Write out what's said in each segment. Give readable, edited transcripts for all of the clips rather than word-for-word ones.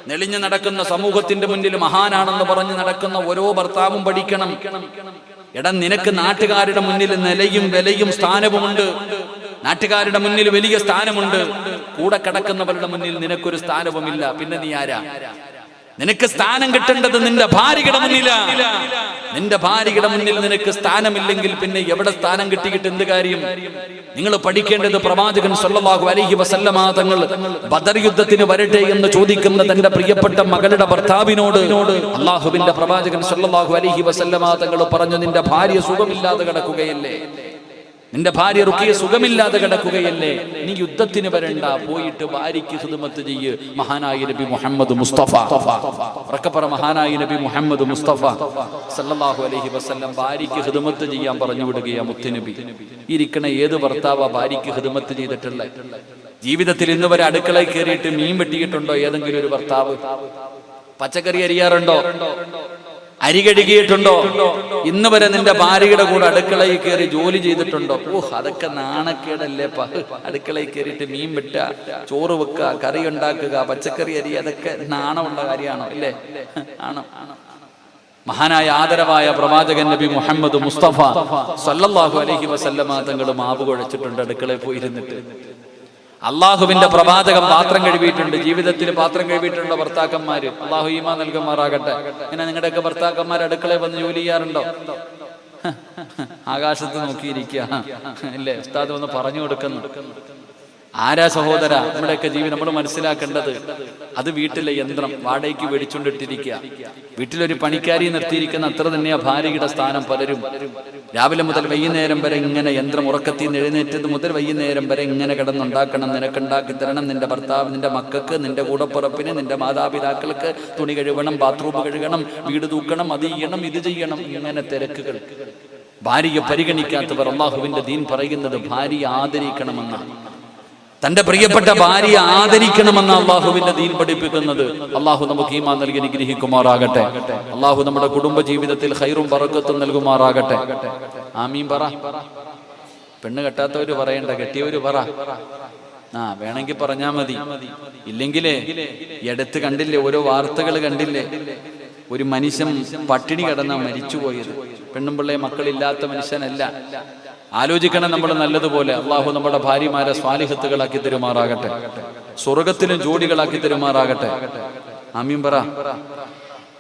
നെളിഞ്ഞു നടക്കുന്ന സമൂഹത്തിന്റെ മുന്നിൽ മഹാനാണെന്ന് പറഞ്ഞ് നടക്കുന്ന ഓരോ ഭർത്താവും പഠിക്കണം. എടാ, നിനക്ക് നാട്ടുകാരുടെ മുന്നിൽ നിലയും വിലയും സ്ഥാനവുമുണ്ട്. നാട്ടുകാരുടെ മുന്നിൽ വലിയ സ്ഥാനമുണ്ട്. കൂടെ കിടക്കുന്നവരുടെ മുന്നിൽ നിനക്കൊരു സ്ഥാനവുമില്ല. പിന്നെ നീ ആരാ? നിനക്ക് സ്ഥാനം കിട്ടേണ്ടത് നിന്റെ ഭാര്യയുടെ മുന്നിലാണ്. നിന്റെ ഭാര്യയുടെ മുന്നിൽ നിനക്ക് സ്ഥാനമില്ലെങ്കിൽ പിന്നെ എവിടെ സ്ഥാനം കിട്ടിയിട്ട് എന്ത് കാര്യം? നിങ്ങൾ പഠിക്കേണ്ടത് പ്രവാചകൻ സല്ലല്ലാഹു അലൈഹി വസല്ലമ തങ്ങൾ ബദർ യുദ്ധത്തിന് വരട്ടെ എന്ന് ചോദിക്കുന്ന തന്റെ പ്രിയപ്പെട്ട മകളുടെ ഭർത്താവിനോട് അള്ളാഹുവിന്റെ പ്രവാചകൻ സല്ലല്ലാഹു അലൈഹി വസല്ലമ തങ്ങൾ പറഞ്ഞു, നിന്റെ ഭാര്യ സുഖമില്ലാതെ കിടക്കുകയല്ലേ, നിന്റെ ഭാര്യ റുഖിയ സുഖമില്ലാതെ കിടക്കുകയല്ലേ, നീ യുദ്ധത്തിന് വരണ്ട, പോയിട്ട് ഭാര്യയ്ക്ക് ഖിദ്മത്ത് ചെയ്യ്. മഹാനായ നബി മുഹമ്മദ് മുസ്തഫ, ഉറക്കപ്പറ മഹാനായ നബി മുഹമ്മദ് മുസ്തഫ സല്ലല്ലാഹു അലൈഹി വസല്ലം ഭാര്യയ്ക്ക് ഖിദ്മത്ത് ചെയ്യാൻ പറഞ്ഞു വിടുകയാ മുത്തുനബി. ഇരിക്കണ ഏത് ഭർത്താവാ ഭാര്യയ്ക്ക് ഖിദ്മത്ത് ചെയ്തിട്ടുള്ള? ജീവിതത്തിൽ ഇന്ന് വരെ അടുക്കളയിൽ കയറിയിട്ട് മീൻ വെട്ടിയിട്ടുണ്ടോ ഏതെങ്കിലും ഒരു ഭർത്താവ്? പച്ചക്കറി അരിയാറുണ്ടോ? അരി കഴുകിയിട്ടുണ്ടോ? ഇന്ന് വരെ നിന്റെ ഭാര്യയുടെ കൂടെ അടുക്കളയിൽ കയറി ജോലി ചെയ്തിട്ടുണ്ടോ? അതൊക്കെ നാണക്കേടല്ലേ? അടുക്കളയിൽ കയറിയിട്ട് മീൻ വെട്ടുക, ചോറ് വെക്കുക, കറി ഉണ്ടാക്കുക, പച്ചക്കറി അരി, അതൊക്കെ നാണമുള്ള കാര്യമാണോ? ഇല്ലേ? ആണോ? മഹാനായ ആദരവായ പ്രവാചകൻ നബി മുഹമ്മദ് മുസ്തഫ സല്ലല്ലാഹു അലൈഹി വസല്ലമ തങ്ങൾ മാവ് കുഴച്ചിട്ടുണ്ട് അടുക്കളയിൽ പോയിരുന്നിട്ട്. അള്ളാഹുവിന്റെ പ്രവാചകൻ പാത്രം കഴുകിയിട്ടുണ്ട്. ജീവിതത്തിൽ പാത്രം കഴുകിയിട്ടുണ്ടോ ഭർത്താക്കന്മാര്? അള്ളാഹു ഈമാൻ നൽകുമാറാകട്ടെ. ഇങ്ങനെ നിങ്ങളുടെയൊക്കെ ഭർത്താക്കന്മാർ അടുക്കളയിൽ വന്ന് ജോലി ചെയ്യാറുണ്ടോ? ആകാശത്ത് നോക്കിയിരിക്കുക അല്ലേ? ഉസ്താദ് വന്ന് പറഞ്ഞു കൊടുക്കുന്നു. ആരാ സഹോദര? നമ്മുടെയൊക്കെ ജീവിതം നമ്മൾ മനസ്സിലാക്കേണ്ടത് അത് വീട്ടിലെ യന്ത്രം വാടകയ്ക്ക് മേടിച്ചുകൊണ്ടിട്ടിരിക്കുക. വീട്ടിലൊരു പണിക്കാരി നിർത്തിയിരിക്കുന്ന അത്ര തന്നെയാ ഭാര്യയുടെ സ്ഥാനം. പലരും രാവിലെ മുതൽ വൈകുന്നേരം വരെ ഇങ്ങനെ യന്ത്രം, ഉറക്കത്തിൽ നിന്ന് എഴുന്നേറ്റത് മുതൽ വൈകുന്നേരം വരെ ഇങ്ങനെ കിടന്നുണ്ടാക്കണം, നിനക്കുണ്ടാക്കി തരണം, നിന്റെ ഭർത്താവ്, നിന്റെ മക്കൾക്ക്, നിന്റെ കൂടപ്പുറപ്പിന്, നിന്റെ മാതാപിതാക്കൾക്ക് തുണി കഴുകണം, ബാത്റൂം കഴുകണം, വീട് തൂക്കണം, അത് ചെയ്യണം, ഇത് ചെയ്യണം, ഇങ്ങനെ തിരക്കുകൾ. ഭാര്യയെ പരിഗണിക്കാത്തവർ, അള്ളാഹുവിന്റെ ദീൻ പറയുന്നത് ഭാര്യയെ ആദരിക്കണമെന്നാണ്. തന്റെ പ്രിയപ്പെട്ട ഭാര്യയെ ആദരിക്കണമെന്ന് അള്ളാഹുവിന്റെ ദീൻ പഠിപ്പിക്കുന്നത്. അള്ളാഹു നമുക്ക് ഈമാൻ നൽകി അനുഗ്രഹിക്കുമാറാകട്ടെ. അള്ളാഹു നമ്മുടെ കുടുംബ ജീവിതത്തിൽ ഖൈറും ബറക്കത്തും നൽകുമാറാകട്ടെ. ആമീൻ പറ. പെണ്ണ് കെട്ടാത്തവര് പറയണ്ട, കെട്ടിയവര് പറ. വേണമെങ്കിൽ പറഞ്ഞാ മതി. ഇല്ലെങ്കിലേ എടുത്ത് കണ്ടില്ലേ, ഓരോ വാർത്തകൾ കണ്ടില്ലേ? ഒരു മനുഷ്യൻ പട്ടിണി കിടന്നാ മരിച്ചുപോയത്. പെണ്ണും പിള്ളേ മക്കളില്ലാത്ത മനുഷ്യനല്ല. ആലോചിക്കണം നമ്മൾ നല്ലതുപോലെ. അള്ളാഹു നമ്മുടെ ഭാര്യമാരെ സ്വാലിഹത്തുകളാക്കി തരുമാറാകട്ടെ, സ്വർഗത്തിലും ജോഡികളാക്കി തരുമാറാകട്ടെ. ആമീൻ പറ.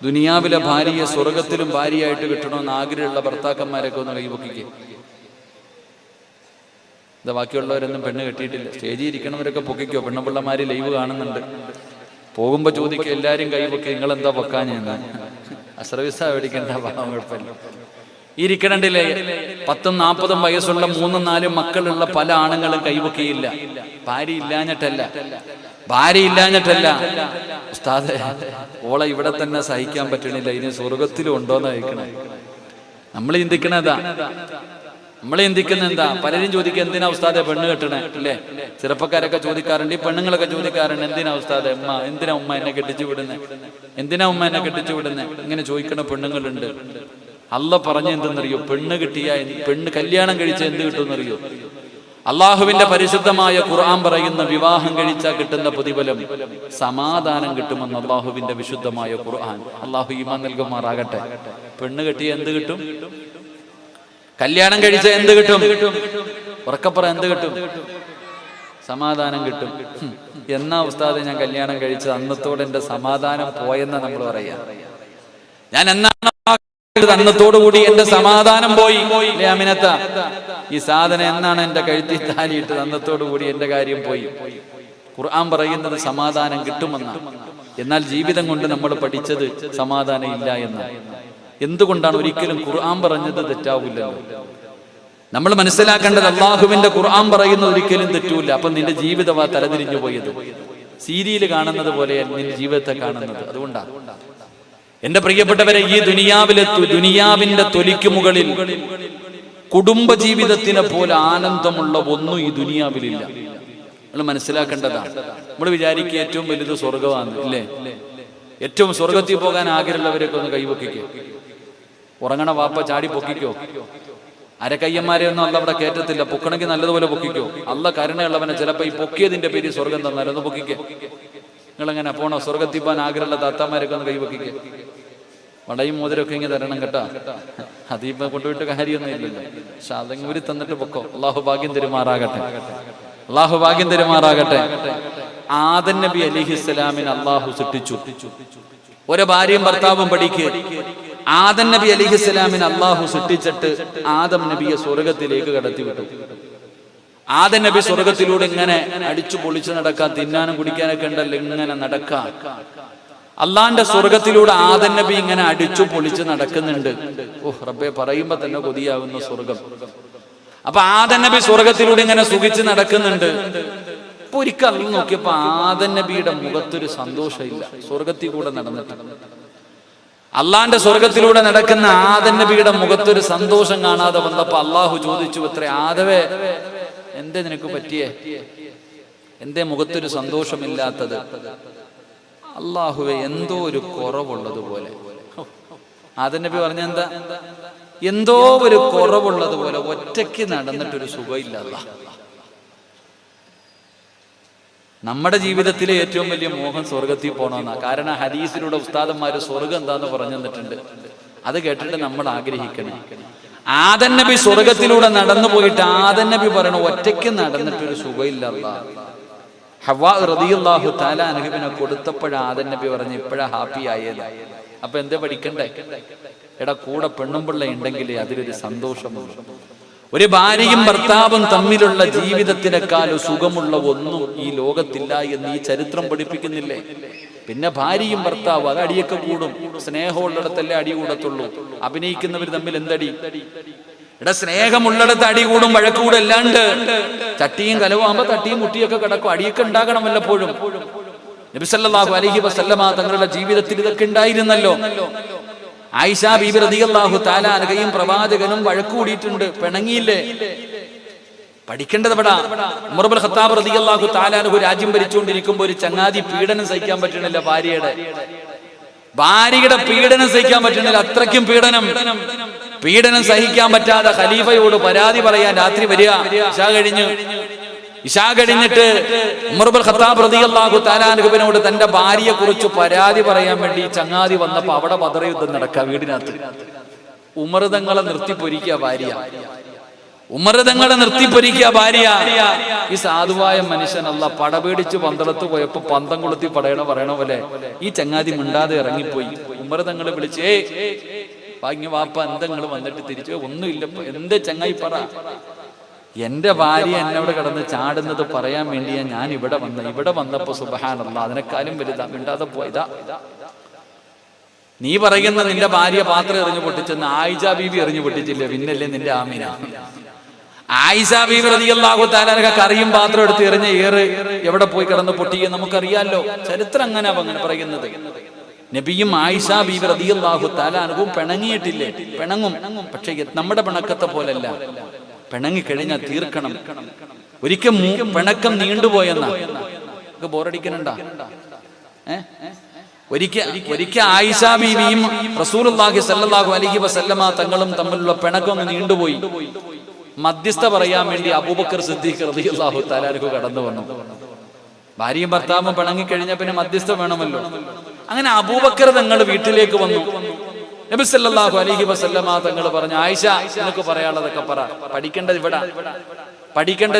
ദുനിയാവിലെ ഭാര്യയെ സ്വർഗത്തിലും ഭാര്യയായിട്ട് കിട്ടണമെന്ന് ആഗ്രഹമുള്ള ഭർത്താക്കന്മാരൊക്കെ ഒന്ന് കൈപൊക്കിക്കേ. ഇത് ബാക്കിയുള്ളവരൊന്നും പെണ്ണ് കെട്ടിയിട്ടില്ല. സ്റ്റേജിൽ ഇരിക്കണവരൊക്കെ പൊക്കിക്കോ. പെണ്ണുപിള്ളമാര് ലൈവ് കാണുന്നുണ്ട്. പോകുമ്പോ ചോദിക്കുക, എല്ലാരും കൈപൊക്കി, നിങ്ങളെന്താ പൊക്കാഞ്ഞെന്ന്. അശ്രവിസ മേടിക്കേണ്ട, പാവം കുഴപ്പമില്ല. ഇരിക്കണ്ടില്ലേ? 10-40 വയസ്സുള്ള 3-4 മക്കളുള്ള പല ആണുങ്ങളും കൈവക്കിയില്ല. ഭാര്യ ഇല്ലാഞ്ഞിട്ടല്ല. ഉസ്താദേ, ഓളെ ഇവിടെ തന്നെ സഹിക്കാൻ പറ്റണില്ല, ഇനി സ്വർഗത്തിലും ഉണ്ടോന്ന് കഴിക്കണേ. നമ്മൾ ചിന്തിക്കണതാ. നമ്മൾ ചിന്തിക്കുന്ന എന്താ? പലരും ചോദിക്കുക, എന്തിനാ ഉസ്താദെ പെണ്ണ് കെട്ടണേ? അല്ലേ? ചെറുപ്പക്കാരൊക്കെ ചോദിക്കാറുണ്ട്, ഈ പെണ്ണുങ്ങളൊക്കെ ചോദിക്കാറുണ്ട്, എന്തിനാ ഉസ്താദെ എന്തിനാ ഉമ്മ എന്നെ കെട്ടിച്ചു വിടുന്നേ? എന്തിനാ ഉമ്മ എന്നെ കെട്ടിച്ചു വിടുന്നേ? ഇങ്ങനെ ചോദിക്കണ പെണ്ണുങ്ങളുണ്ട്. അല്ല പറഞ്ഞ എന്തെന്നറിയോ? പെണ്ണ് കിട്ടിയ, പെണ്ണ് കല്യാണം കഴിച്ച എന്ത് കിട്ടുമെന്നറിയോ? അള്ളാഹുവിന്റെ പരിശുദ്ധമായ ഖുർആൻ പറയുന്ന വിവാഹം കഴിച്ചാൽ കിട്ടുന്ന പ്രതിഫലം സമാധാനം കിട്ടുമെന്ന് അള്ളാഹുവിന്റെ വിശുദ്ധമായ ഖുർആൻ. അള്ളാഹു ഈമാൻ നൽകുമാറാകട്ടെ. പെണ്ണ് കെട്ടിയ എന്ത് കിട്ടും? കല്യാണം കഴിച്ച എന്ത് കിട്ടും? ഉറക്കപ്പറ, എന്ത് കിട്ടും? സമാധാനം കിട്ടും. എന്നാ ഉസ്താദെ ഞാൻ കല്യാണം കഴിച്ചത്? അന്നത്തോടെ എന്റെ സമാധാനം പോയെന്നാ നമ്മൾ പറയാ. ഞാൻ എന്നാണ് അന്നത്തോടുകൂടി എന്റെ സമാധാനം പോയി. അമിനത്ത, ഈ സാധനം എന്നാണ് എന്റെ കഴുത്തിൽ താലിയിട്ടത്? അന്നത്തോടുകൂടി എന്റെ കാര്യം പോയി. ഖുർആൻ പറയുന്നത് സമാധാനം കിട്ടുമെന്നാണ്. എന്നാൽ ജീവിതം കൊണ്ട് നമ്മൾ പഠിച്ചത് സമാധാനം ഇല്ല എന്നാണ്. എന്തുകൊണ്ടാണ്? ഒരിക്കലും ഖുർആൻ പറഞ്ഞത് തെറ്റാവില്ലല്ലോ. നമ്മൾ മനസ്സിലാക്കേണ്ടത് അള്ളാഹുവിന്റെ ഖുർആൻ പറയുന്നത് ഒരിക്കലും തെറ്റൂല. അപ്പൊ നിന്റെ ജീവിതം തലതിരിഞ്ഞു പോയത് സീരിയൽ കാണുന്നത് പോലെ നിന്റെ ജീവിതത്തെ കാണുന്നത്. അതുകൊണ്ടാണ് എന്റെ പ്രിയപ്പെട്ടവരെ, ഈ ദുനിയാവിന്റെ തൊലിക്ക് മുകളിൽ കുടുംബ ജീവിതത്തിനെ പോലെ ആനന്ദമുള്ള ഒന്നും ഈ ദുനിയാവിലില്ല. നമ്മൾ മനസ്സിലാക്കേണ്ടതാണ്. നമ്മൾ വിചാരിക്കുക ഏറ്റവും വലുത് സ്വർഗമാണ്, ഇല്ലേ? ഏറ്റവും സ്വർഗത്തിൽ പോകാൻ ആഗ്രഹമുള്ളവരൊക്കെ ഒന്ന് കൈവക്കിക്കോ. ഉറങ്ങണ വാപ്പ ചാടി പൊക്കിക്കോ. അരക്കയ്യന്മാരെ ഒന്നും അല്ല അവിടെ കയറ്റത്തില്ല. പൊക്കണമെങ്കിൽ നല്ലതുപോലെ പൊക്കിക്കോ. അല്ല കരുണയുള്ളവനെ ചിലപ്പോ ഈ പൊക്കിയതിന്റെ പേര് സ്വർഗം തന്നാലും ഒന്ന് പൊക്കിക്കേ. നിങ്ങളെങ്ങനെ പോണോ? സ്വർഗത്തിൽ പോകാൻ ആഗ്രഹമുള്ള താത്താമാരൊക്കെ ഒന്ന് കൈവക്കിക്കുക. വടയും മോതിരൊക്കെ ഇങ്ങനെ തരണം കേട്ടോ. അതിപ്പോ കൊണ്ടുപോയിട്ട് കാര്യമൊന്നും ഇല്ലല്ലോ. പക്ഷെ അതങ്ങ് ഊരി തന്നിട്ട് പൊക്കോ. അള്ളാഹു ഭാഗ്യം തരുമാറാകട്ടെ, അള്ളാഹു ഭാഗ്യം തരുമാറാകട്ടെ. ആദം നബി അലൈഹിസ്സലാമിനെ അള്ളാഹു സൃഷ്ടിച്ചു. ഒരു ഭാര്യയും ഭർത്താവും പഠിക്കുക. ആദം നബി അലൈഹിസ്സലാമിനെ അള്ളാഹു സൃഷ്ടിച്ചിട്ട് ആദം നബിയെ സ്വർഗത്തിലേക്ക് കടത്തിവിട്ടു. ആദം നബി സ്വർഗത്തിലൂടെ ഇങ്ങനെ അടിച്ചു പൊളിച്ചു നടക്കാൻ, തിന്നാനും കുടിക്കാനൊക്കെ ഉണ്ടല്ലോ, ഇങ്ങനെ നടക്കാൻ. അള്ളാന്റെ സ്വർഗത്തിലൂടെ ആദം നബി ഇങ്ങനെ അടിച്ചു പൊളിച്ച് നടക്കുന്നുണ്ട്. ഓഹ് റബ്ബേ, പറയുമ്പോ തന്നെ കൊതിയാകുന്ന സ്വർഗം. അപ്പൊ ആദം നബി സ്വർഗത്തിലൂടെ ഇങ്ങനെ സുഖിച്ച് നടക്കുന്നുണ്ട്. അപ്പൊ ഒരിക്കൽ നോക്കിയപ്പോ ആദം നബിയുടെ മുഖത്തൊരു സന്തോഷമില്ല. സ്വർഗത്തിൽ കൂടെ നടന്നിട്ട് അള്ളാന്റെ സ്വർഗത്തിലൂടെ നടക്കുന്ന ആദം നബിയുടെ മുഖത്തൊരു സന്തോഷം കാണാതെ വന്നപ്പോ അള്ളാഹു ചോദിച്ചു, അത്രേ ആദവേ, എന്തേ നിനക്ക് പറ്റിയേ? എന്തേ മുഖത്തൊരു സന്തോഷമില്ലാത്തത്? അള്ളാഹുവെ, എന്തോ ഒരു കുറവുള്ളതുപോലെ. ആദം നബി പറഞ്ഞെന്താ? എന്തോ ഒരു കുറവുള്ളതുപോലെ, ഒറ്റയ്ക്ക് നടന്നിട്ടൊരു സുഖമില്ല. നമ്മുടെ ജീവിതത്തിലെ ഏറ്റവും വലിയ മോഹം സ്വർഗത്തിൽ പോകണമെന്നാ. കാരണം ഹദീസിലൂടെ ഉസ്താദന്മാര് സ്വർഗം എന്താന്ന് പറഞ്ഞു തന്നിട്ടുണ്ട്. അത് കേട്ടിട്ട് നമ്മൾ ആഗ്രഹിക്കണം. ആദം നബി സ്വർഗത്തിലൂടെ നടന്നു പോയിട്ട് ആദം നബി പറയണ, ഒറ്റയ്ക്ക് നടന്നിട്ടൊരു സുഖമില്ല. ഹവ്വാ റളിയല്ലാഹു തആല അൻഹുവിനെ കൊടുത്തപ്പോഴാ ആദം നബി പറഞ്ഞു, ഇപ്പോഴാ ഹാപ്പി ആയത്. അപ്പൊ എന്താ പഠിക്കണ്ടേ? എടാ, കൂടെ പെണ്ണുമ്പിള്ള ഉണ്ടെങ്കിലേ അതിലൊരു സന്തോഷമുള്ളൂ. ഒരു ഭാര്യയും ഭർത്താവും തമ്മിലുള്ള ജീവിതത്തിനേക്കാൾ സുഖമുള്ള ഒന്നും ഈ ലോകത്തില്ല എന്ന് ഈ ചരിത്രം പഠിപ്പിക്കുന്നില്ലേ? പിന്നെ ഭാര്യയും ഭർത്താവും അത് അടിയൊക്കെ കൂടും. സ്നേഹമുള്ളിടത്തല്ലേ അടി കൂടത്തുള്ളൂ. അഭിനയിക്കുന്നവർ തമ്മിൽ എന്തടി? എടാ, സ്നേഹമുള്ളിടത്ത് അടി കൂടും, വഴക്കൂടും. അല്ലാണ്ട് ചട്ടിയും കലവാകുമ്പോ തട്ടിയും മുട്ടിയൊക്കെ കിടക്കും. അടിയൊക്കെ ഉണ്ടാകണം വല്ലപ്പോഴും. നബി സല്ലല്ലാഹു അലൈഹി വസല്ലമ തങ്ങളുടെ ജീവിതത്തിൽ ഇതൊക്കെ ഉണ്ടായിരുന്നല്ലോ. ആയിഷ ബീബി റളിയല്ലാഹു തആല അൻഹയും പ്രവാചകനും വഴക്കൂടിയിട്ടുണ്ട്, പിണങ്ങിയില്ലേ? പഠിക്കേണ്ടത് എവിടാ? ഉമർ ഇബ്നുൽ ഖത്താബ് റളിയല്ലാഹു തആല അൻഹു രാജ്യം ഭരിച്ചുകൊണ്ടിരിക്കുമ്പോൾ ഒരു ചങ്ങാതി പീഡനം സഹിക്കാൻ പറ്റണില്ല. ഭാര്യയുടെ പീഡനം സഹിക്കാൻ പറ്റണില്ല. അത്രയ്ക്കും പീഡനം സഹിക്കാൻ പറ്റാതെ ഖലീഫയോട് പരാതി പറയാൻ രാത്രി വരിക. ഇശാ കഴിഞ്ഞിട്ട് ഉമർ ഇബ്നുൽ ഖത്താബ് റളിയല്ലാഹു തആല അൻഹുവിനോട് തന്റെ ഭാര്യയെ കുറിച്ച് പരാതി പറയാൻ വേണ്ടി ചങ്ങാതി വന്നപ്പോ അവിടെ ബദർ യുദ്ധം നടക്കുക വീടിനകത്ത്. ഉമർ തങ്ങളെ നിർത്തിപ്പൊരിക്കുക ഭാര്യ. ഈ സാധുവായ മനുഷ്യൻ അല്ല പടപേടിച്ച് പന്തളത്ത് പോയപ്പോ പന്തം കൊളുത്തി പറയണ പോലെ ഈ ചങ്ങാതി മിണ്ടാതെ ഇറങ്ങിപ്പോയി. ഉമർ തങ്ങളെ വിളിച്ച്, ഭാഗ്യ വാപ്പ, എന്തെങ്കിലും വന്നിട്ട് തിരിച്ചു? ഒന്നുമില്ല. എന്റെ ചങ്ങായി പറ. എന്റെ ഭാര്യ എന്നോട് കിടന്ന് ചാടുന്നത് പറയാൻ വേണ്ടിയാ ഞാൻ ഇവിടെ വന്നപ്പോ സുബ്ഹാനല്ലാഹ്, അതിനെക്കാളും വലുതാ മിണ്ടാതെ പോയതാ. നീ പറയുന്ന നിന്റെ ഭാര്യ പാത്രം എറിഞ്ഞു പൊട്ടിച്ചെന്ന് ആയിഷ ബീവി എറിഞ്ഞു പൊട്ടിച്ചില്ല, പിന്നല്ലേ നിന്റെ ആമീന? ആയിഷ ബീവി റളിയല്ലാഹു തആല അൻഹ കറിയും പാത്രം എടുത്ത് എറിഞ്ഞ ഏറ് എവിടെ പോയി കിടന്ന് പൊട്ടിയെ നമുക്കറിയാലോ. ചരിത്രം അങ്ങനെ പറയുന്നത്. നബിയും ആയിഷ ബീവി റളിയല്ലാഹു തആല അൻഹും പിണങ്ങിയിട്ടില്ലേ? പിണങ്ങും. പക്ഷെ നമ്മുടെ പിണക്കത്തെ പോലല്ല. പിണങ്ങിക്കഴിഞ്ഞാൽ തീർക്കണം. ഒരിക്കൽ പിണക്കം നീണ്ടുപോയെന്നാ ബോറടിക്കണുണ്ടാ? ഒരിക്കൽ ആയിഷ ബീവിയും റസൂലുള്ളാഹി സ്വല്ലല്ലാഹു അലൈഹി വസല്ലമ തങ്ങളും തമ്മിലുള്ള പിണക്കം നീണ്ടുപോയി. മധ്യസ്ഥ പറയാൻ വേണ്ടി അബൂബക്കർ സിദ്ദീഖ് റളിയല്ലാഹു തആല അൻഹു കടന്നു വന്നു. ഭാര്യയും ഭർത്താവും പിണങ്ങിക്കഴിഞ്ഞ പിന്നെ മധ്യസ്ഥ വേണമല്ലോ. അങ്ങനെ അബൂബക്കർ തങ്ങൾ വീട്ടിലേക്ക് വന്നു. നബി സല്ലല്ലാഹു അലൈഹി വസല്ലമ തങ്ങൾ പറഞ്ഞു, ആയിഷ, നിനക്ക് പറയാനുള്ളതൊക്കെ പറ. പഠിക്കേണ്ടത്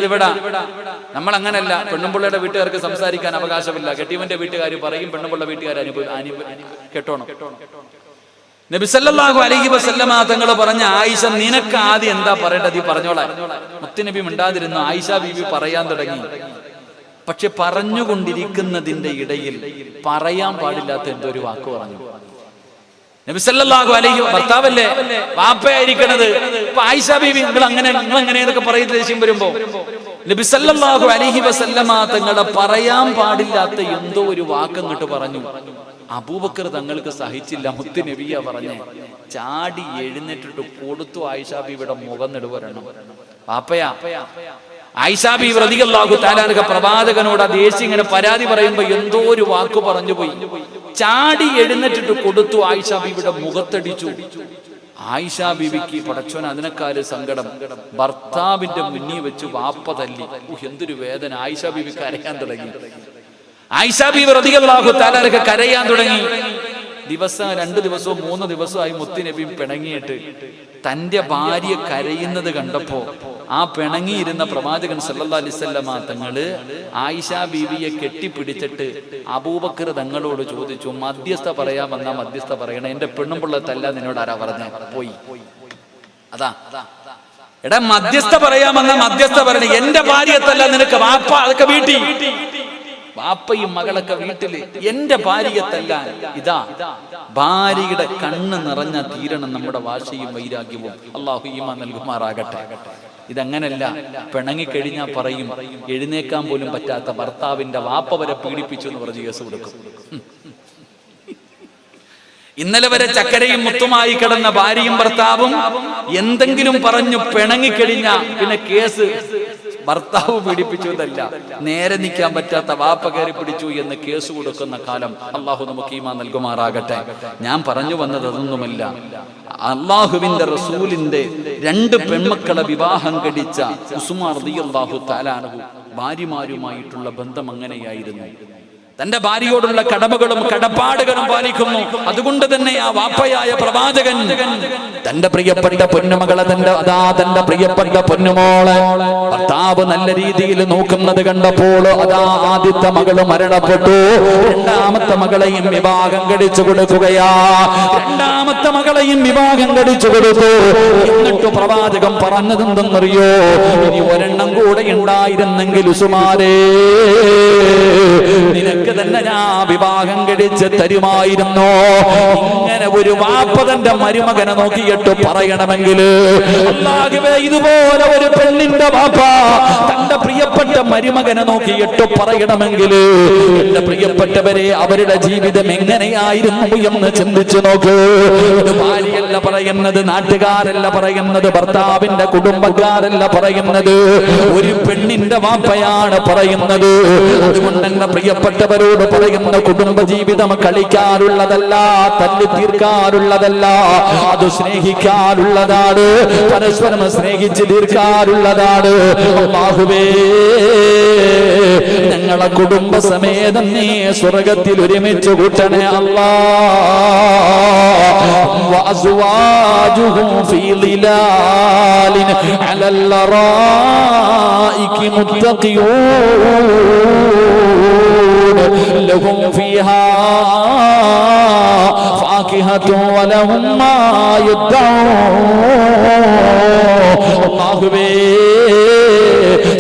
ഇവിടെ. നമ്മൾ അങ്ങനല്ല. പെണ്ണുമ്പിള്ളയുടെ വീട്ടുകാർക്ക് സംസാരിക്കാൻ അവകാശമില്ല. കെട്ടിയവന്റെ വീട്ടുകാർ പറയും, പെണ്ണുമ്പിള്ള വീട്ടുകാർ കേട്ടോണം. നബി സല്ലല്ലാഹു അലൈഹി വസല്ലമ തങ്ങൾ പറഞ്ഞ, ആയിഷ, നിനക്ക് ആദ്യം എന്താ പറയേണ്ടത്? ഈ പറഞ്ഞോളാം. മുത്തുനബി മിണ്ടാതിരുന്നു. ആയിഷ ബീവി പറയാൻ തുടങ്ങി. പക്ഷെ പറഞ്ഞുകൊണ്ടിരിക്കുന്നതിന്റെ ഇടയിൽ പറയാൻ പാടില്ലാത്ത എന്തോ ഒരു വാക്ക് പറഞ്ഞു. നബി സല്ലല്ലാഹു അലൈഹി, ഭർത്താവല്ലേ, വാപ്പയായിരിക്കണത്. ഇപ്പൊ ആയിഷ ബീവി നിങ്ങൾ അങ്ങനെ എന്നൊക്കെ പറയുന്ന ദേഷ്യം വരുമ്പോ നബി സല്ലല്ലാഹു അലൈഹി വസല്ലമ തങ്ങളെ പറയാൻ പാടില്ലാത്ത എന്തോ ഒരു വാക്ക് അങ്ങോട്ട് പറഞ്ഞു. അബൂബക്കർ തങ്ങൾക്ക് സഹിച്ചില്ല. മുത്ത് നബിയാ പറഞ്ഞേ. ചാടി എഴുന്നേറ്റിട്ട് കൊടുത്തു ആയിഷ ബീവിയുടെ മുഖം നെടുവരണം. വാപ്പയാ. ആയിഷ ബീവി റളിയല്ലാഹു തആല അൻഹ പ്രവാചകനോട് ആ ദേശി ഇങ്ങനെ പരാതി പറയുമ്പോ എന്തോ ഒരു വാക്ക് പറഞ്ഞു പോയി. ചാടി എഴുന്നേറ്റിട്ട് കൊടുത്തു ആയിഷ ബീവിയുടെ മുഖത്തടിച്ചു. ആയിഷ ബീവിക്ക് പടച്ചോൻ അതിനേക്കാൾ സങ്കടം. ഭർത്താവിന്റെ മുന്നിൽ വെച്ച് വാപ്പ തല്ലി. എന്തൊരു വേദന! ആയിഷ ബീവിക്ക് കരയാൻ തുടങ്ങി. ആയിഷ ബീവി റളിയല്ലാഹു തആല അൻഹ കരയാൻ തുടങ്ങി. ദിവസം 2 ദിവസവും 3 ദിവസമായി മുത്ത് നബി പിണങ്ങിയിട്ട് തന്റെ ഭാര്യ കരയുന്നത് കണ്ടപ്പോ ആ പിണങ്ങിയിരുന്ന പ്രവാചകൻ സല്ലല്ലാഹു അലൈഹി വസല്ലമ തങ്ങള് ആയിഷ ബീവിയെ കെട്ടിപ്പിടിച്ചിട്ട് അബൂബക്കർ തങ്ങളോട് ചോദിച്ചു, മധ്യസ്ഥ പറയാമെന്നാ മധ്യസ്ഥ പറയണേ, എന്റെ പെണ്ണുമ്പുള്ളതല്ല നിന്നോട് ആരാ പറഞ്ഞ? പോയി അതാ എടാ, മധ്യസ്ഥ പറയാമെന്ന മധ്യസ്ഥ പറയണേ, എന്റെ ഭാര്യത്തല്ല നിനക്ക്, വാപ്പ അതൊക്കെ വീട്ടിൽ, വാപ്പയും മകളൊക്കെ വീട്ടില്, എന്റെ ഭാര്യത്തല്ല. ഇതാ ഭാര്യയുടെ കണ്ണ് നിറഞ്ഞ തീരണം നമ്മുടെ വാശിയും വൈരാഗ്യവും. അല്ലാഹു ഈമാൻ നൽകുമാറാകട്ടെ. ഇതങ്ങനല്ല. പിണങ്ങിക്കഴിഞ്ഞാൽ പറയും, എഴുന്നേക്കാൻ പോലും പറ്റാത്ത ഭർത്താവിന്റെ വാപ്പ വരെ പീഡിപ്പിച്ചു എന്ന് പറഞ്ഞ് കേസ് കൊടുക്കും. ഇന്നലെ വരെ ചക്കരയും മുത്തുമായി കിടന്ന ഭാര്യയും ഭർത്താവും എന്തെങ്കിലും പറഞ്ഞു പിണങ്ങിക്കഴിഞ്ഞ പിന്നെ കേസ് ഭർത്താവ് പീഡിപ്പിച്ചു എന്നല്ല, നേരെ നിൽക്കാൻ പറ്റാത്ത വാപ്പ കയറി പിടിച്ചു എന്ന് കേസ് കൊടുക്കുന്ന കാലം. അള്ളാഹു നമുക്ക് ഈമാൻ നൽകുമാറാകട്ടെ. ഞാൻ പറഞ്ഞു വന്നത് അതൊന്നുമല്ല, അള്ളാഹുവിന്റെ റസൂലിന്റെ 2 പെൺമക്കളെ വിവാഹം കഴിച്ച ഉസ്മാൻ റളിയല്ലാഹു തആല അൻഹു ഭാര്യമാരുമായിട്ടുള്ള ബന്ധം അങ്ങനെയായിരുന്നു. തന്റെ ഭാര്യയോടുള്ള കടമകളും കടപ്പാടുകളും പാലിക്കുന്നു. അതുകൊണ്ട് തന്നെ ആ വാപ്പയായ പ്രവാചകൻ തന്റെ പ്രിയപ്പെട്ട പൊന്നുമകളെ തന്റെ പ്രിയപ്പെട്ട പൊന്നുമോളെ ഭർത്താവ് നല്ല രീതിയിൽ നോക്കുന്നത് കണ്ടപ്പോൾ അതാ ആദ്യത്തെ മകള് മരണപ്പെട്ടു. 2ാമത്തെ മകളെയും വിവാഹം കഴിച്ചു കൊടുക്കുകയാ. 2ാമത്തെ മകളെയും വിവാഹം കഴിച്ചു കൊടുത്തു. എന്നിട്ട് പ്രവാചകൻ പറഞ്ഞതെന്തെന്നറിയോ? ഇനി ഒരെണ്ണം കൂടെ ഉണ്ടായിരുന്നെങ്കിൽ ഉസ്മാനേ, നിനക്ക് തന്നെ ഞാൻ വിവാഹം കഴിച്ച് തരുമായിരുന്നു. ഇങ്ങനെ ഒരു വാപ്പ തന്റെ മരുമകനെ നോക്കിയിട്ട് പറയണമെങ്കിൽ, അല്ലാഹുവേ, ഇതുപോലെ ഒരു പെണ്ണിന്റെ വാപ്പ തന്റെ പ്രിയപ്പെട്ട മരുമകനെ നോക്കിയിട്ട് പറയണമെങ്കിൽ, എന്റെ പ്രിയപ്പെട്ടവരെ, അവരുടെ ജീവിതം എങ്ങനെയായിരുന്നു എന്ന് ചിന്തിച്ചു നോക്ക്. ഇത് ഭാര്യയല്ല പറയുന്നത്, നാട്ടുകാരല്ല പറയുന്നത്, ഭർത്താവിന്റെ കുടുംബക്കാരല്ല പറയുന്നത്, ഒരു പെണ്ണിന്റെ വാപ്പയാണ് പറയുന്നത്. അതുകൊണ്ട് എന്റെ പ്രിയപ്പെട്ടവർ പറയുന്ന കുടുംബജീവിതം കളിക്കാറുള്ളതല്ല, തല്ലി തീർക്കാറുള്ളതല്ല, അത് സ്നേഹിക്കാറുള്ളതാണ്, പരസ്പരം സ്നേഹിച്ച് തീർക്കാറുള്ളതാണ്. അല്ലാഹുവേ, ഞങ്ങളെ കുടുംബസമേതം നീ സ്വർഗത്തിൽ ഒരുമിച്ച് കൂട്ടണേ അല്ലാഹ്. വഅസ്വാജുഹും ഫീ ളിലാലിൻ അലൽ ലറായികി മുത്തഖിയൂൻ ലഹും ഫീഹാ ഫാകിഹത്തുൻ വലഹും മാ യദ്ദഊൻ. അല്ലാഹുവേ,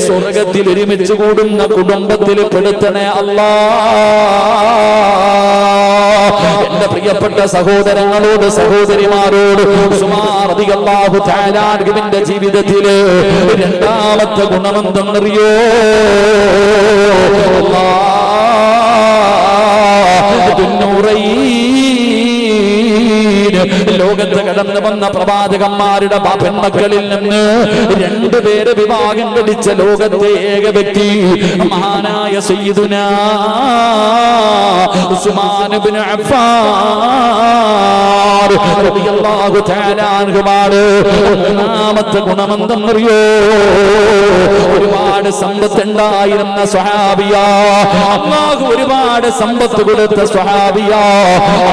സ്വർഗത്തിൽ ഒരുമിച്ച് കൂടുന്ന കുടുംബത്തിൽ പെടുത്തണേ അല്ലാഹ്. എന്റെ പ്രിയപ്പെട്ട സഹോദരങ്ങളോട് സഹോദരിമാരോട് ഉസ്മാൻ റളിയല്ലാഹു തആല അൻഹുവിന്റെ ജീവിതത്തില് 2ാമത്തെ ഗുണമെന്തെന്നറിയോ? ലോകത്ത് കടന്നു വന്ന പ്രവാചകന്മാരുടെ പെൺമക്കളിൽ നിന്ന് 2 പേര് വിവാഹം കഴിച്ച ലോകത്തെ ഏക വ്യക്തി മഹാനായ സയ്യിദുനാ ഉസ്മാൻ ഇബ്നു അഫ്ഫാൻ റളിയല്ലാഹു തആല അൻഹുമാണ്. 3ാമത്തെ ഗുണമെന്തെന്നറിയോ? ഒരുപാട് സമ്പത്ത് ഉണ്ടായിരുന്ന സ്വഹാബിയ, അല്ലാഹു ഒരുപാട് സമ്പത്ത് കൊടുത്ത സ്വഹാബിയ.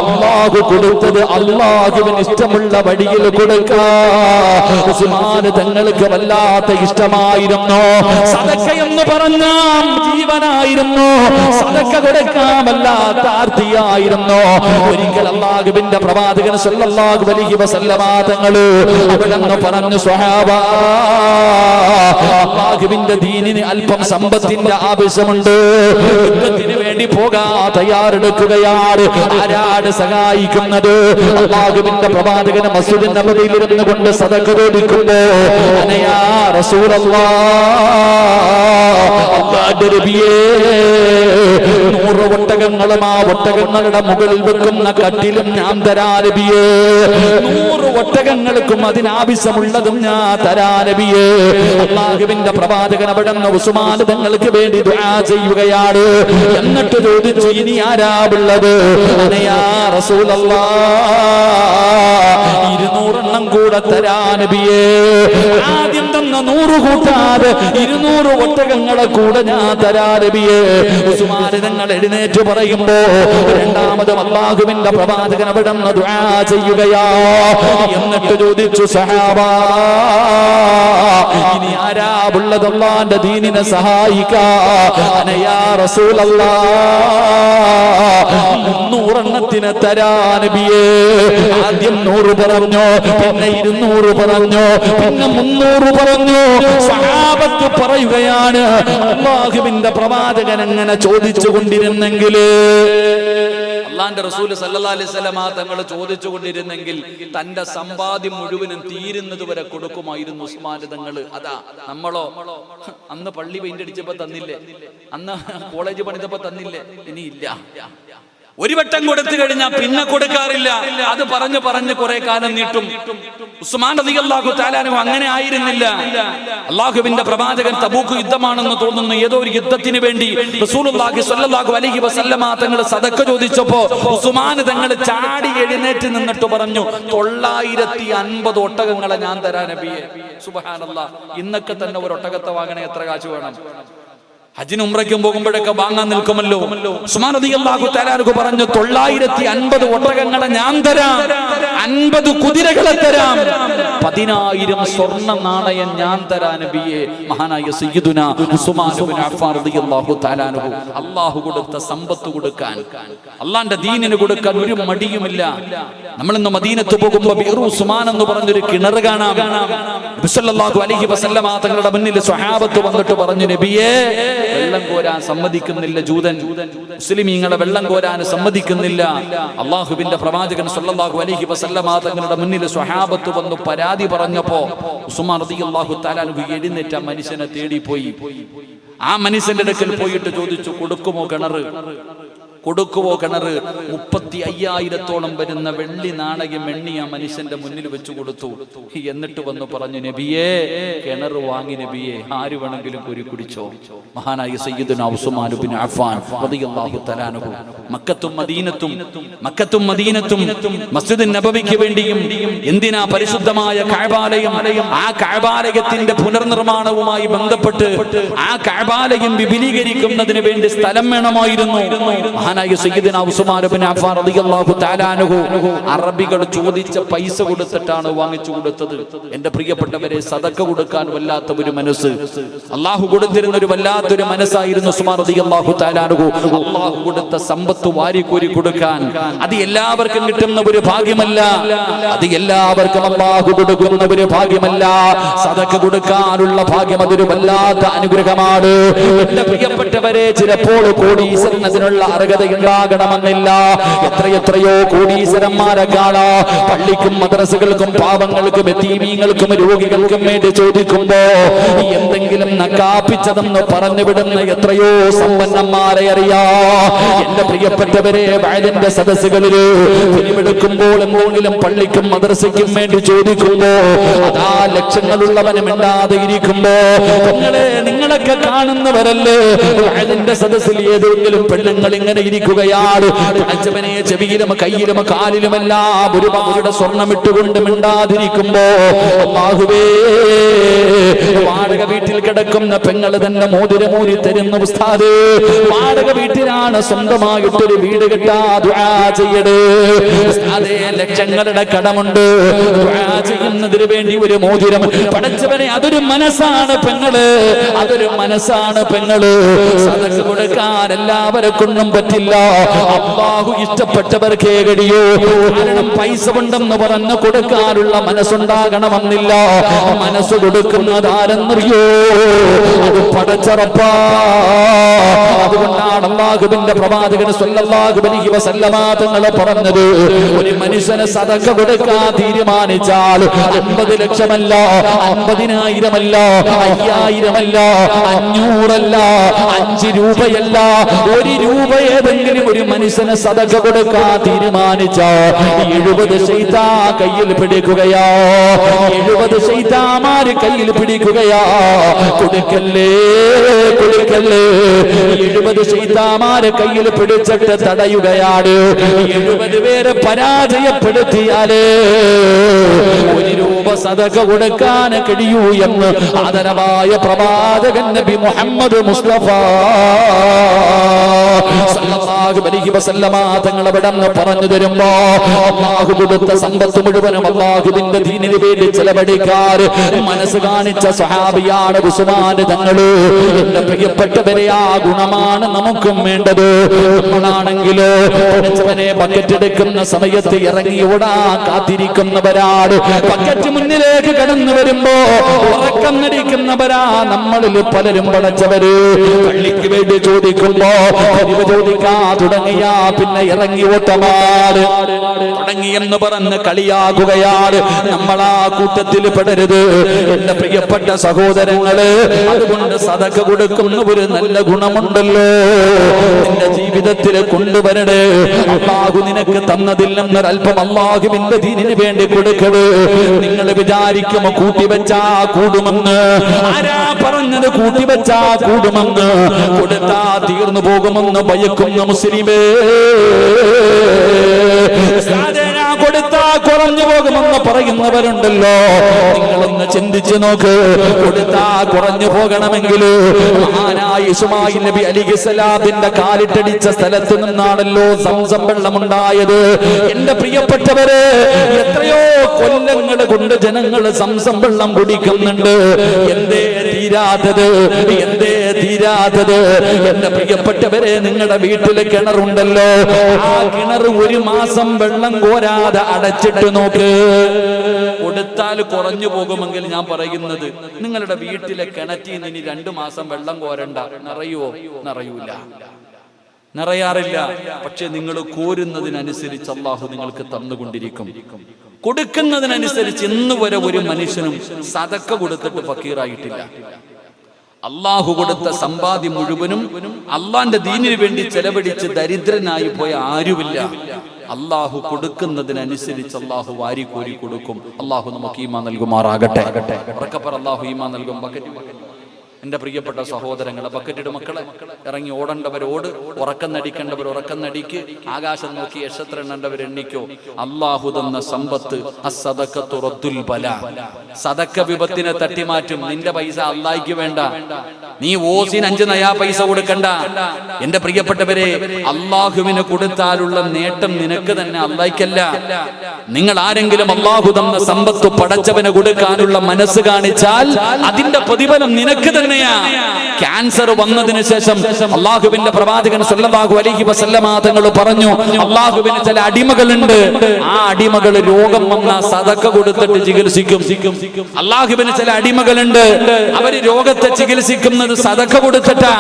അല്ലാഹു കൊടുത്തത് അല്ലാഹുവിന് ഇഷ്ടമുള്ള വഴിയിൽ കൊടുക്കാൻ ഉസ്മാൻ തങ്ങൾക്ക് വല്ലാത്ത ഇഷ്ടമായിരുന്നു. സദക്ക എന്ന് പറഞ്ഞാൽ ജീവനായിരുന്നു, സദക്ക കൊടുക്കാൻ വല്ലാത്ത ആർത്തിയായിരുന്നു. ഒരിക്കൽ അല്ലാഹുവിന്റെ പ്രവാചകൻ സല്ലല്ലാഹു അലൈഹി വസല്ലമ തങ്ങള് അവിടെന്ന് പറഞ്ഞു, സ്വഹാബ, അല്ലാഹുവിന്റെ ദീനിന് അല്പം സമ്പത്തിന്റെ ആവശ്യമുണ്ട്, യുദ്ധത്തിന് വേണ്ടി പോകാൻ തയ്യാറെടുക്കുകയാണ്. ആരാണ് സഹായിക്കുന്നത്? അല്ലാഹുവിന്റെ പ്രവാചകൻ മസ്ജിദ് നബവിയിൽ ഇരുന്നു കൊണ്ട് സദഖ കൊടുക്കുമ്പോ, അനയാ റസൂലല്ലാഹ്, അല്ലാഹുവിന്റെ നബിയേ, 100 ഒട്ടകങ്ങളും ആ ഒട്ടകങ്ങളുടെ മുകളിൽ വെക്കുന്ന കട്ടിലും ഞാൻ തരാ നബിയേ. 100 ഒട്ടകങ്ങൾക്കും അതിനാവശ്യമുള്ളതും ഞാൻ തരാ നബിയേ. അല്ലാഹുവിന്റെ പ്രവാചകൻ അവിടെ നിന്ന് ഉസ്മാൻ തങ്ങൾക്ക് വേണ്ടി ദുആ ചെയ്യുകയാണ്. എന്നിട്ട് എന്നിട്ട് ചോദിച്ചു, ഇനി ആരാവുള്ളത്? അനയാ റസൂലല്ലാഹ്, 200 കൂടെ തരാ നബിയേ. ആദ്യം തന്ന 100 കൂട്ടാതെ 200 ഒട്ടകങ്ങളെ കൂടെ ഞാൻ തരാ നബിയേ. ഉസ്മാൻ തങ്ങൾ എഴുന്നേറ്റ് പറയുമ്പോ രണ്ടാമതും അല്ലാഹുവിന്റെ പ്രവാചകൻ അവിടെ നിന്ന് ദുആ ചെയ്യുകയാ. എന്നിട്ട് ചോദിച്ചു, സഹാബാ, ഇനി ആരാ ഉള്ളത് അല്ലാഹുവിന്റെ ദീനിനെ സഹായിക്കാൻ? അനയാ റസൂലല്ലാഹ്, 300 തരാ നബിയേ. ആദ്യം 100 പറഞ്ഞു, പിന്നെ 200 പറഞ്ഞു, പിന്നെ 300 പറഞ്ഞു. സഹാബത്ത് പറയുകയാണ്, അല്ലാഹുവിന്റെ പ്രവാചകൻ അങ്ങനെ ചോദിച്ചു കൊണ്ടിരുന്നെങ്കിൽ, അല്ലാഹുവിന്റെ റസൂൽ സല്ലല്ലാഹു അലൈഹി വസല്ലം തങ്ങൾ ചോദിച്ചു കൊണ്ടിരുന്നെങ്കിൽ തന്റെ സമ്പാദ്യം മുഴുവനും തീരുന്നത് വരെ കൊടുക്കുമായിരുന്നു ഉസ്മാൻ തങ്ങൾ. അതാ നമ്മളോ, അന്ന് പള്ളി പെയിന്റ് അടിച്ചപ്പോ തന്നില്ലേ, അന്ന് കോളേജ് പണിതപ്പോ തന്നില്ലേ, ഇനിയില്ല. ഒരു വട്ടം കൊടുത്തു കഴിഞ്ഞാൽ പിന്നെ കൊടുക്കാറില്ല. അത് പറഞ്ഞു പറഞ്ഞ് കുറെ കാലം നീട്ടും. ഉസ്മാൻ റളിയല്ലാഹു തആല അൻഹു അങ്ങനെ ആയിരുന്നില്ല. അല്ലാഹുവിന്റെ പ്രവാചകൻ തബൂക്ക് യുദ്ധമാണെന്ന് തോന്നുന്നു ഏതോ ഒരു യുദ്ധത്തിന് വേണ്ടി റസൂലുള്ളാഹി സ്വല്ലല്ലാഹു അലൈഹി വസല്ലമ തങ്ങൾ സദക്ക ചോദിച്ചപ്പോ ഉസ്മാൻ തങ്ങൾ ചാടി എഴുന്നേറ്റ് നിന്നിട്ട് പറഞ്ഞു, 950 ഒട്ടകങ്ങളെ ഞാൻ തരാ നബിയെ. സുബ്ഹാനല്ലാഹ്, ഇന്നൊക്കെ തന്നെ ഒരു ഒട്ടകത്തെ വാങ്ങണേ എത്ര കാശ് വേണം? ഹജ്ജിനും ഉംറയ്ക്കും പോകുമ്പോഴൊക്കെ വാങ്ങാൻ നിൽക്കുമല്ലോ. ഉസ്മാൻ റളിയല്ലാഹു തആല അൻഹു പറഞ്ഞു, 950 ഒട്ടകങ്ങളെ ഞാൻ തരാം, 50 കുതിരകളെ തരാം, 10,000 സ്വർണ്ണ നാണയം ഞാൻ തരാം നബിയെ. മഹാനായ സയ്യിദുനാ ഉസ്മാൻ ഇബ്നു അഫ്ഫാൻ റളിയല്ലാഹു തആല അൻഹു അല്ലാഹു കൊടുത്ത സമ്പത്ത് കൊടുക്കാൻ, അല്ലാഹുവിന്റെ ദീനിന് കൊടുക്കാൻ ഒരു മടിയുമില്ല. നമ്മൾ ഇന്ന് മദീനത്ത് പോകുമ്പോൾ ബിറു ഉസ്മാൻ എന്ന് പറഞ്ഞൊരു കിണർ കാണാം. നബി സല്ലല്ലാഹു അലൈഹി വസല്ലമ തങ്ങളുടെ മുന്നിൽ സ്വഹാബത്ത് വന്നിട്ട് പറഞ്ഞു, നബിയേ, വെള്ളം കോരാൻ സമ്മതിക്കുന്നില്ല ജൂതൻ, മുസ്ലിമീങ്ങളെ വെള്ളം കോരാൻ സമ്മതിക്കുന്നില്ല. അല്ലാഹുവിന്റെ പ്രവാചകൻ സല്ലല്ലാഹു അലൈഹി വസല്ലമ തങ്ങളുടെ മുന്നിൽ സ്വഹാബത്ത് വന്നു പരാതി പറഞ്ഞപ്പോ ഉസ്മാൻ റളിയല്ലാഹു തആല അൻഹു എഴുന്നേറ്റ് ആ മനുഷ്യനെ തേടിപ്പോയി. ആ മനുഷ്യന്റെ അടുക്കൽ പോയിട്ട് ചോദിച്ചു, കൊടുക്കുമോ കിണർ? കൊടുക്കുവോ കിണർ? 35,000 വരുന്ന വെള്ളി നാണയം എണ്ണി ആ മനുഷ്യന്റെ മുന്നിൽ വെച്ചു കൊടുത്തു. എന്നിട്ട് വന്ന് പറഞ്ഞു, നബിയേ, കിണർ വാങ്ങി നബിയേ, ആര് വേണമെങ്കിലും കോരി കുടിച്ചോ. മഹാനായ സയ്യിദുനാ ഉസ്മാൻ ഇബ്നു അഫ്ഫാൻ റളിയല്ലാഹു തആല അൻഹു മക്കത്തും മദീനത്തും മസ്ജിദ് നബവിക്ക് വേണ്ടിയും എന്തിനാ പരിശുദ്ധമായ കഅബാലയം, ആ കഅബാലയത്തിന്റെ പുനർനിർമ്മാണവുമായി ബന്ധപ്പെട്ട് ആ കഅബാലയം വിപുലീകരിക്കുന്നതിന് വേണ്ടി സ്ഥലം വേണമായിരുന്നു. മഹാനായ സയ്യിദുനാ ഉസ്മാൻ ഇബ്നു അഫ്ഫാൻ റളിയല്ലാഹു തആല അൻഹു അറബികൾ ചോദിച്ച പൈസ കൊടുത്തിട്ടാണ് വാങ്ങിച്ചു കൊടുത്തത്. എന്റെ പ്രിയപ്പെട്ടവരെ, സദക്ക കൊടുക്കാൻ വല്ലാത്ത ഒരു മനസ്സ് അല്ലാഹു കൊടുത്തിരുന്ന ഒരു വല്ലാത്തൊരു മനസ്സായിരുന്നു ഉസ്മാൻ റളിയല്ലാഹു തആല അൻഹു. അല്ലാഹു കൊടുത്ത സമ്പത്ത് വാരിക്കോരി കൊടുക്കാൻ അത് എല്ലാവർക്കും കിട്ടുന്ന ഒരു ഭാഗ്യമല്ല, അത് എല്ലാവർക്കും അല്ലാഹു കൊടുക്കുന്ന ഒരു ഭാഗ്യമല്ല. സദക്ക കൊടുക്കാനുള്ള ഭാഗ്യം അതൊരു വല്ലാത്ത അനുഗ്രഹമാണ്. എന്റെ പ്രിയപ്പെട്ടവരെ, ചിലപ്പോൾ കോടീശ്വരൻ അതിനുള്ള അർഹത ഉണ്ടാകണമെന്നില്ല. എത്രയോ കോടീശ്വരന്മാരെ കാണാ പള്ളിക്കും മദ്രസകൾക്കും പാവങ്ങൾക്കും യതീമീങ്ങൾക്കും രോഗികൾക്കും വേണ്ടി ചോദിക്കുമ്പോ എന്തെങ്കിലും നക്കാപ്പിച്ചതെന്ന് പറഞ്ഞു വിടുന്ന എത്രയോ സമ്പന്നന്മാരെ അറിയാ. എന്റെ പ്രിയപ്പെട്ടവരെ, വയലിന്റെ സദസ്സുകളില് പിരിവെടുക്കുമ്പോൾ എന്തെങ്കിലും പള്ളിക്കും മദ്രസയ്ക്കും വേണ്ടി ചോദിക്കുമ്പോ അതാ ലക്ഷങ്ങളുള്ളവനും ഇണ്ടാതെ ഇരിക്കുമ്പോ നിങ്ങളൊക്കെ കാണുന്നവരല്ലേ വയലിന്റെ സദസ്സിൽ ഏതെങ്കിലും പെണ്ണുങ്ങൾ ഇങ്ങനെ ഇരിക്കുകയാണ്. അച്ഛനെ ചെവിയിലും കയ്യിലും കാലിലുമെല്ലാം ഒരുപാട് സ്വർണം ഇട്ടുകൊണ്ട് മിണ്ടാതിരിക്കുമ്പോ അല്ലാഹുവേ, വാടക വീട്ടിൽ കിടക്കുന്ന പെങ്ങൾ തന്നെ മോതിരമൂരി തരുന്ന ഉസ്താദ്, വാടക വീട്ടിലാണ് സ്വന്തമായിട്ടൊരു വീട് കിട്ടാ ദുആ ചെയ്യടേ ഉസ്താദേ, ലക്ഷങ്ങളുടെ കടമുണ്ട്, ദുആ ചെയ്യുന്നതിന് വേണ്ടി ഒരു മോതിരം. പടച്ചവനെ, അതൊരു മനസ്സാണ് പെങ്ങള്, അതൊരു മനസ്സാണ് പെങ്ങള്. സദഖ കൊടുക്കാൻ എല്ലാവർക്കൊന്നും പറ്റില്ല. അല്ലാഹു ഇഷ്ടപ്പെട്ടവർക്കേ കഴിയൂ. കാരണം പൈസ ഉണ്ടെന്ന് പറഞ്ഞ് കൊടുക്കാനുള്ള മനസ്സുണ്ടാകണമെന്നില്ല. മനസ്സ് കൊടുക്കുന്നത് ആരെന്നറിയോ? അത് പടച്ചറപ്പാ. അതുകൊണ്ടാണ് അല്ലാഹുവിന്റെ പ്രവാചകൻ സ്വല്ലല്ലാഹു അലൈഹി വസല്ലമ തങ്ങൾ പറഞ്ഞത്, ഒരു മനുഷ്യന് സദഖ കൊടുക്കാൻ തീരുമാനിച്ചാൽ 50 ലക്ഷമല്ല, 50,000 അല്ല, 5,000 അല്ല, 500 അല്ല, 5 രൂപയല്ല, 1 രൂപയെ ഏതെങ്കിലും ഒരു മനുഷ്യന് സദഖ കൊടുക്കാൻ തീരുമാനിച്ച 70 ശൈത്താൻ കയ്യിൽ പിടിക്കുകയാ, 70 ശൈത്താന്മാര് കയ്യിൽ പിടിക്കുകയാ. കൊടുക്കല്ലേ കൊടുക്കല്ലേ. 70 ശൈത്താന്മാരെ കയ്യിൽ പിടിച്ചിട്ട് തടയുകയാണ്. 70 പേരെ പരാജയപ്പെടുത്തിയാലേ 1 രൂപ സദഖ കൊടുക്കാൻ കഴിയൂ എന്ന് ആദരവായ പ്രവാചകൻ നബി മുഹമ്മദ് മുസ്തഫ സല്ലല്ലാഹു അലൈഹി വസല്ലമ തങ്ങൾ അവിടുന്ന് പറഞ്ഞു തരുമ്പോ അല്ലാഹു കൊടുത്ത സമ്പത്ത് മുഴുവനും അല്ലാഹുവിന്റെ ദീനിന് വേണ്ടി ചെലവഴിക്കാൻ മനസ്സ് കാണിച്ച സ്വഹാബിയാണ് ഉസ്മാൻ തങ്ങൾ. എന്റെ പ്രിയപ്പെട്ടവരെ, ആ ഗുണമാണ് നമുക്കും വേണ്ടത്. നമ്മളാണെങ്കിലോ പഠിച്ചവനെ ബക്കറ്റ് എടുക്കുന്ന സമയത്ത് ഇറങ്ങി ഓടാൻ കാത്തിരിക്കുന്നവരാണ്. ബക്കറ്റ് മുന്നിലേക്ക് കടന്നു വരുമ്പോ ഉറക്കം നടിക്കുന്നവരാ നമ്മളിൽ പലരും. പഠിച്ചവര് പള്ളിക്ക് വേണ്ടി ചോദിക്കുമ്പോ ചോദിക്കാ തുടങ്ങിയ പിന്നെ ഇറങ്ങി ഓട്ടമാണ് തുടങ്ങിയെന്ന് പറഞ്ഞ് കളിയാകുകയാണ്. നമ്മളാ കൂട്ടത്തിൽ പെടരുത് എന്റെ പ്രിയപ്പെട്ട സഹോദരങ്ങള്. അതുകൊണ്ട് സദഖ കൊടുക്കുന്ന ഒരു നല്ല ഗുണമുണ്ടല്ലോ എന്റെ ജീവിതത്തിൽ കൊണ്ടുവരണേ. അല്ലാഹു നിനക്ക് തന്നതിൽ നിന്നൊരൽപ്പം അല്ലാഹുവിന്റെ ദീനിന് വേണ്ടി കൊടുക്കണേ. നിങ്ങൾ വിചാരിക്കുമോ കൂട്ടിവെച്ചാ കൂടുമെന്ന്? ആരാ പറഞ്ഞത് കൂട്ടിവെച്ചാ കൂടുമെന്ന്? കൊടുത്താ തീർന്നു പോകുമെന്ന് ഭയക്കുന്ന മുസ്ലിമേ, കൊടുത്താ കുറഞ്ഞു പോകുമെന്ന് പറയുന്നവരുണ്ടല്ലോ. നിങ്ങളൊന്ന് ചിന്തിച്ചു നോക്ക്. കൊടുത്താ കുറഞ്ഞു പോകണമെങ്കിൽ മഹാനായ ഇസ്മായിൽ നബി അലൈഹിസ്സലാമിന്റെ കാലിട്ടടിച്ച സ്ഥലത്ത് നിന്നാണല്ലോ സംസം വെള്ളമുണ്ടായത്. എന്റെ പ്രിയപ്പെട്ടവരെ, എത്രയോ കൊല്ലങ്ങൾ കൊണ്ട് ജനങ്ങൾ സംസം വെള്ളം കുടിക്കുന്നുണ്ട്. എന്തേ തീരാത്തത്? എന്തേ തീരാത്തത്? എന്റെ പ്രിയപ്പെട്ടവരെ, നിങ്ങളുടെ വീട്ടില് കിണറുണ്ടല്ലോ, ആ കിണർ 1 മാസം വെള്ളം കോരാതെ അടച്ചിട്ട് നോക്ക്. കൊടുത്താൽ കുറഞ്ഞു പോകുമെങ്കിൽ ഞാൻ പറയുന്നത്, നിങ്ങളുടെ വീട്ടിലെ കിണറ്റിൽ നിന്ന് ഇനി 2 മാസം വെള്ളം കോരണ്ട. നിറയുവോ? നിറയൂല, നിറയാറില്ല. പക്ഷെ നിങ്ങൾ കോരുന്നതിനനുസരിച്ച് അല്ലാഹു നിങ്ങൾക്ക് തന്നുകൊണ്ടിരിക്കും. കൊടുക്കുന്നതിനനുസരിച്ച് ഇന്ന് വരെ ഒരു മനുഷ്യനും സദഖ കൊടുത്തിട്ട് ഫക്കീറായിട്ടില്ല. അള്ളാഹു കൊടുത്ത സമ്പാദ്യം മുഴുവനും അള്ളാന്റെ ദീനിന് വേണ്ടി ചെലവഴിച്ച് ദരിദ്രനായി പോയ ആരുമില്ല. അള്ളാഹു കൊടുക്കുന്നതിനനുസരിച്ച് അള്ളാഹു വാരിക്കോരി കൊടുക്കും. അള്ളാഹു നമുക്ക് ഈമാൻ നൽകുമാറാകട്ടെ. അള്ളാഹു ഈമാൻ നൽകും. എന്റെ പ്രിയപ്പെട്ട സഹോദരങ്ങളെ, ബക്കറ്റിട് മക്കളെ, ഇറങ്ങി ഓടേണ്ടവർ ഓട്, ഉറക്കം നടിക്കേണ്ടവർ ഉറക്കം നടിക്ക്, ആകാശം നോക്കി എണ്ണത്ര എണ്ണേണ്ടവർ എണ്ണിക്കോ. അള്ളാഹു തന്ന സമ്പത്ത് അസ്സദഖത്തു റദ്ദുൽ ബലാ, സദഖ വിപത്തിനെ തട്ടിമാറ്റും. നിന്റെ പൈസ അല്ലാഹ്ക്ക് വേണ്ട, നീ ഓസിന് 5 നയാ പൈസ കൊടുക്കണ്ട. എന്റെ പ്രിയപ്പെട്ടവരെ, അള്ളാഹുവിന് കൊടുത്താലുള്ള നേട്ടം നിനക്ക് തന്നെ, അല്ലാഹ്ക്കല്ല. നിങ്ങൾ ആരെങ്കിലും അള്ളാഹു തന്ന സമ്പത്ത് പടച്ചവന് കൊടുക്കാനുള്ള മനസ്സ് കാണിച്ചാൽ അതിന്റെ പ്രതിഫലം നിനക്ക് തന്നെ. ക്യാൻസർ വന്നതിന് ശേഷം അള്ളാഹുവിന്റെ പ്രവാചകൻ സല്ലല്ലാഹു അലൈഹി വസല്ലമ തങ്ങൾ പറഞ്ഞു, അള്ളാഹുവിന് ചില അടിമകളുണ്ട്, ആ അടിമകൾ രോഗം വന്ന സദഖ കൊടുത്തിട്ട് ചികിത്സിക്കും. അള്ളാഹുവിന് ചില അടിമകളുണ്ട്, അവര് രോഗത്തെ ചികിത്സിക്കുന്നത് സദഖ കൊടുത്തിട്ടാ.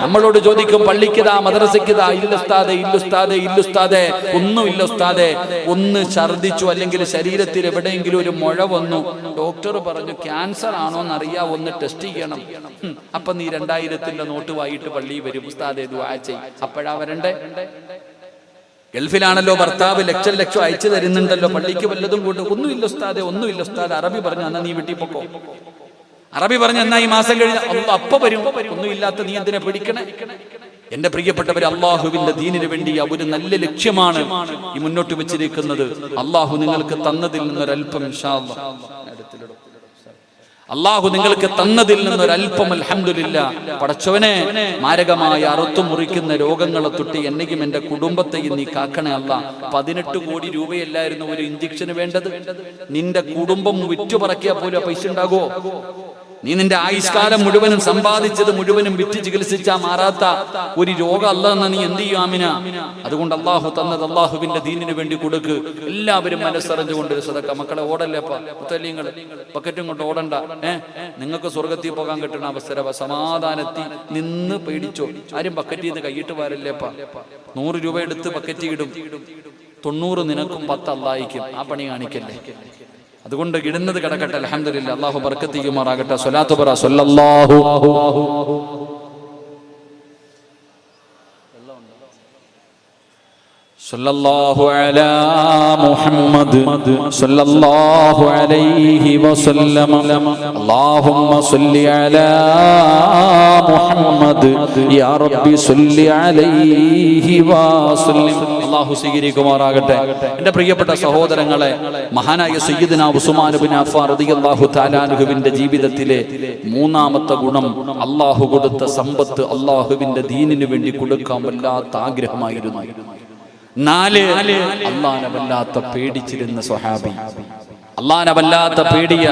നമ്മളോട് ചോദിക്കും, പള്ളിക്കതാ മദ്രസയ്ക്കതാ? ഇല്ലുസ്താദെ, ഇല്ലുസ്താദെ, ഇല്ലുസ്താദെ. ഒന്നുമില്ല ഉസ്താദെ, ഒന്ന് ഛർദിച്ചു, അല്ലെങ്കിൽ ശരീരത്തിൽ എവിടെയെങ്കിലും ഒരു മുഴ വന്നു, ഡോക്ടർ പറഞ്ഞു ക്യാൻസർ ആണോ എന്നറിയാ, ഒന്ന് ടെസ്റ്റ് ചെയ്യണം. അപ്പൊ നീ 2000 നോട്ട് വായിട്ട് പള്ളിയിൽ വരും, ഉസ്താദെ ദുആ ചെയ്യ്. അപ്പോഴാ വരണ്ടേ? ഗൾഫിലാണല്ലോ ഭർത്താവ് ലക്ഷം അയച്ചു തരുന്നുണ്ടല്ലോ, പള്ളിക്ക് വല്ലതും കൊണ്ട്. ഒന്നുമില്ല ഉസ്താദെ, ഒന്നുമില്ല ഉസ്താദെ. അറബി പറഞ്ഞു, എന്നാ നീ വീട്ടിൽ പൊക്കോ. അറബി പറഞ്ഞു, എന്നാ ഈ മാസം കഴിഞ്ഞ അപ്പ വരും. ഒന്നുമില്ലാത്ത നീ എന്തിനെ പിടിക്കണേ? എന്റെ പ്രിയപ്പെട്ടവർ, അള്ളാഹുവിന്റെ ദീനിന് വേണ്ടി ഒരു നല്ല ലക്ഷ്യമാണ് ഈ മുന്നോട്ട് വെച്ചിരിക്കുന്നത്. അള്ളാഹു നിങ്ങൾക്ക് തന്നതിൽ നിന്നൊരൽപ്പം ഇൻഷാ അല്ലാഹ്, അള്ളാഹു നിങ്ങൾക്ക് തന്നതിൽ നിന്നൊരൽപ്പം അൽഹംദുലില്ലാഹ്. പടച്ചവനെ, മാരകമായ അറുത്തു മുറിക്കുന്ന രോഗങ്ങളെ തൊട്ട് എന്നെയും എന്റെ കുടുംബത്തെയും നീ കാക്കണേ അല്ലാഹ്. 18 കോടി രൂപയല്ലായിരുന്നു ഒരു ഇഞ്ചക്ഷന് വേണ്ടത്. നിന്റെ കുടുംബം വിറ്റുപറക്കിയാൽ പോലും പൈസ ഉണ്ടാകുമോ? നീ നിന്റെ ആയുഷ്കാലം മുഴുവനും സമ്പാദിച്ചത് മുഴുവനും വിറ്റ് ചികിത്സിച്ചാ മാറാത്ത ഒരു രോഗം അല്ല എന്ന് നീ എന്ത് ചെയ്യും ആമിന? അതുകൊണ്ട് അള്ളാഹു തന്നത് അള്ളാഹുവിന്റെ ദീനിന് വേണ്ടി കൊടുക്ക്. എല്ലാവരും മനസ്സറിഞ്ഞുകൊണ്ട് സദഖ. മക്കളെ ഓടല്ലേപ്പ, മുത്തല്ലിങ്ങൾ ബക്കറ്റും കൊണ്ട് ഓടണ്ട. നിങ്ങൾക്ക് സ്വർഗത്തിൽ പോകാൻ കിട്ടുന്ന അവസരം. സമാധാനത്തിൽ നിന്ന് പേടിച്ചോ. ആരും ബക്കറ്റിൽ നിന്ന് കൈയിട്ട് വാരല്ലേപ്പ. 100 രൂപ എടുത്ത് ബക്കറ്റ് ഇടും, 90 നിനക്കും 10 അല്ലാഹിക്കും. ആ പണി കാണിക്കല്ലേ. അതുകൊണ്ട് ഇടുന്നത് കിടക്കട്ടെ. അൽഹംദുലില്ലാഹ്. അല്ലാഹു ബർക്കത്ത് ചെയ്യുമാറാകട്ടെ. സ്വലാത്തു പറ സല്ലല്ലാഹു. സല്ലല്ലാഹു അലാ മുഹമ്മദ് സല്ലല്ലാഹു അലൈഹി വസല്ലം. അല്ലാഹുമ്മ സല്ലി അലാ മുഹമ്മദ് യാ റബ്ബി സല്ലി അലൈഹി വസല്ലം. അല്ലാഹു സ്വീകരിക്കുമാറാകട്ടെ. എൻ്റെ പ്രിയപ്പെട്ട സഹോദരങ്ങളെ, മഹാനായ സയ്യിദുനാ ഉസ്മാൻ ഇബ്നു അഫ്ഫാൻ റളിയല്ലാഹു തആല അൻഹുവിന്റെ ജീവിതത്തിലെ മൂന്നാമത്തെ ഗുണം, അല്ലാഹു കൊടുത്ത സമ്പത്ത് അല്ലാഹുവിന്റെ ദീനിനു വേണ്ടി കൊടുക്കാൻ വല്ലാത്ത ആഗ്രഹമായിരുന്നു. 4 അല്ലാഹനെ വല്ലാത്ത പേടിച്ചിരുന്ന സ്വഹാബി, അല്ലാഹനെ വല്ലാത്ത പേടിയ